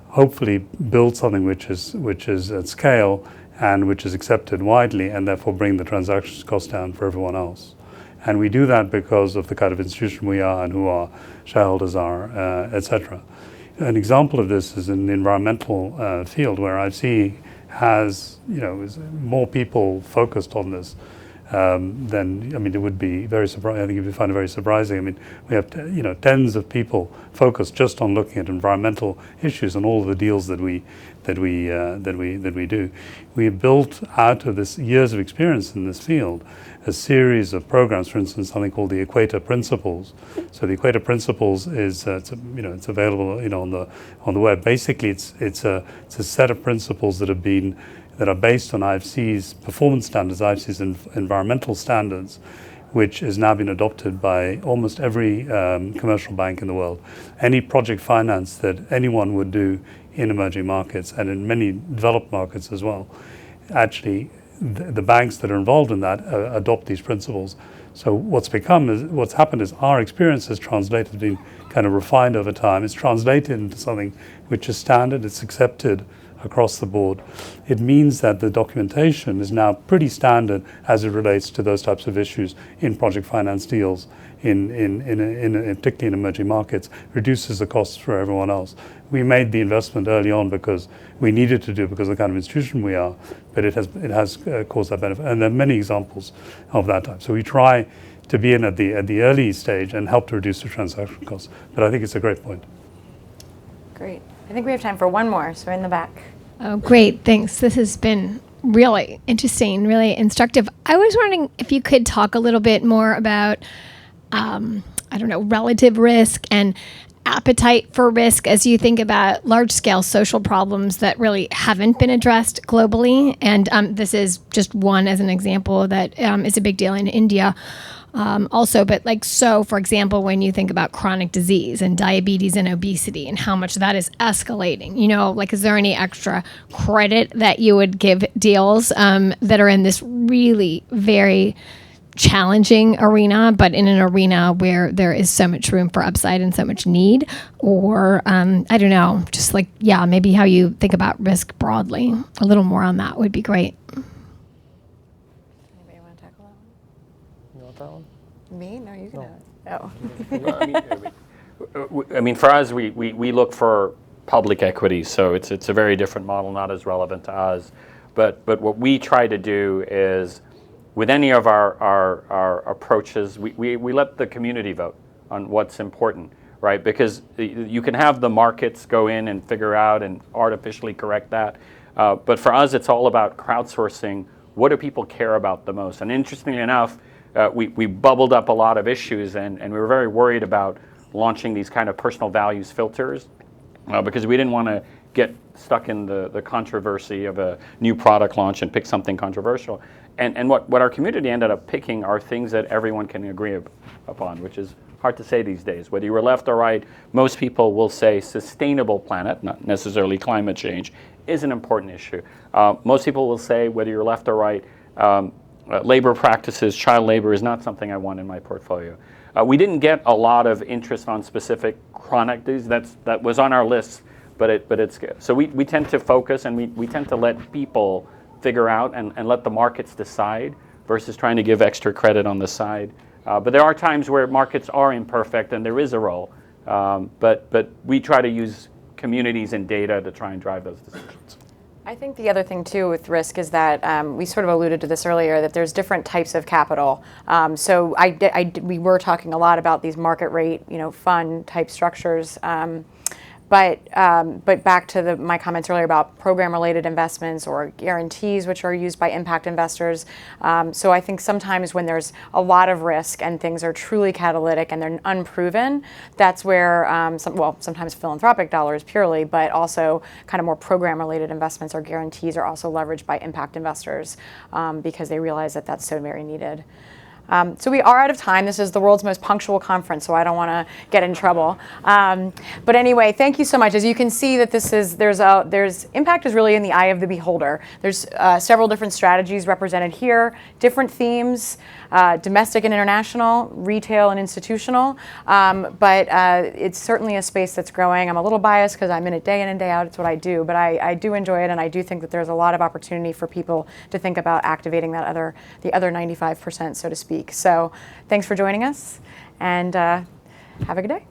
hopefully build something which is at scale and which is accepted widely, and therefore bring the transaction costs down for everyone else. And we do that because of the kind of institution we are and who our shareholders are, etc. An example of this is in the environmental field, where IFC has, is more people focused on this then I mean it would be very surprising. I think you'd find it very surprising. I mean, we have tens of people focused just on looking at environmental issues on all of the deals that we do. We have built out of this years of experience in this field a series of programs. For instance, something called the Equator Principles. So the Equator Principles is it's available on the web. Basically, it's a set of principles that are based on IFC's performance standards, IFC's environmental standards, which has now been adopted by almost every commercial bank in the world. Any project finance that anyone would do in emerging markets and in many developed markets as well, actually the banks that are involved in that adopt these principles. So what's happened is our experience has translated, been kind of refined over time. It's translated into something which is standard, it's accepted across the board. It means that the documentation is now pretty standard as it relates to those types of issues in project finance deals, particularly in emerging markets, reduces the costs for everyone else. We made the investment early on because we needed to do it because of the kind of institution we are, but it has caused that benefit. And there are many examples of that type. So we try to be in at the early stage and help to reduce the transaction costs. But I think it's a great point. Great. I think we have time for one more, so in the back. Oh, great. Thanks. This has been really interesting, really instructive. I was wondering if you could talk a little bit more about, relative risk and appetite for risk as you think about large-scale social problems that really haven't been addressed globally. And this is just one as an example that is a big deal in India. For example, when you think about chronic disease and diabetes and obesity and how much that is escalating, is there any extra credit that you would give deals that are in this really very challenging arena, but in an arena where there is so much room for upside and so much need? Or, maybe how you think about risk broadly. A little more on that would be great. Anybody want to tackle that one? You want that one? Me? No, you can have it. Oh. I mean, for us, we look for public equity, so it's a very different model, not as relevant to us. But what we try to do is, with any of our approaches, we let the community vote on what's important, right? Because you can have the markets go in and figure out and artificially correct that. But for us, it's all about crowdsourcing. What do people care about the most? And interestingly enough, we bubbled up a lot of issues, and we were very worried about launching these kind of personal values filters because we didn't want to get stuck in the controversy of a new product launch and pick something controversial. And what our community ended up picking are things that everyone can agree upon, which is hard to say these days. Whether you were left or right, most people will say sustainable planet, not necessarily climate change, is an important issue. Most people will say, whether you're left or right, labor practices, child labor is not something I want in my portfolio. We didn't get a lot of interest on specific chronic disease. That was on our list, but it's good. So we tend to focus, and we tend to let people figure out and let the markets decide versus trying to give extra credit on the side. But there are times where markets are imperfect and there is a role. But we try to use communities and data to try and drive those decisions. I think the other thing too with risk is that we sort of alluded to this earlier, that there's different types of capital. So we were talking a lot about these market rate, fund type structures. But back to my comments earlier about program-related investments or guarantees, which are used by impact investors. So I think sometimes when there's a lot of risk and things are truly catalytic and they're unproven, that's where sometimes philanthropic dollars purely, but also kind of more program-related investments or guarantees are also leveraged by impact investors because they realize that that's so very needed. So we are out of time. This is the world's most punctual conference, so I don't want to get in trouble. But anyway, thank you so much. As you can see, that there's impact is really in the eye of the beholder. There's several different strategies represented here, different themes, domestic and international, retail and institutional. But it's certainly a space that's growing. I'm a little biased because I'm in it day in and day out. It's what I do, but I do enjoy it, and I do think that there's a lot of opportunity for people to think about activating the other 95%, so to speak. So thanks for joining us, and have a good day.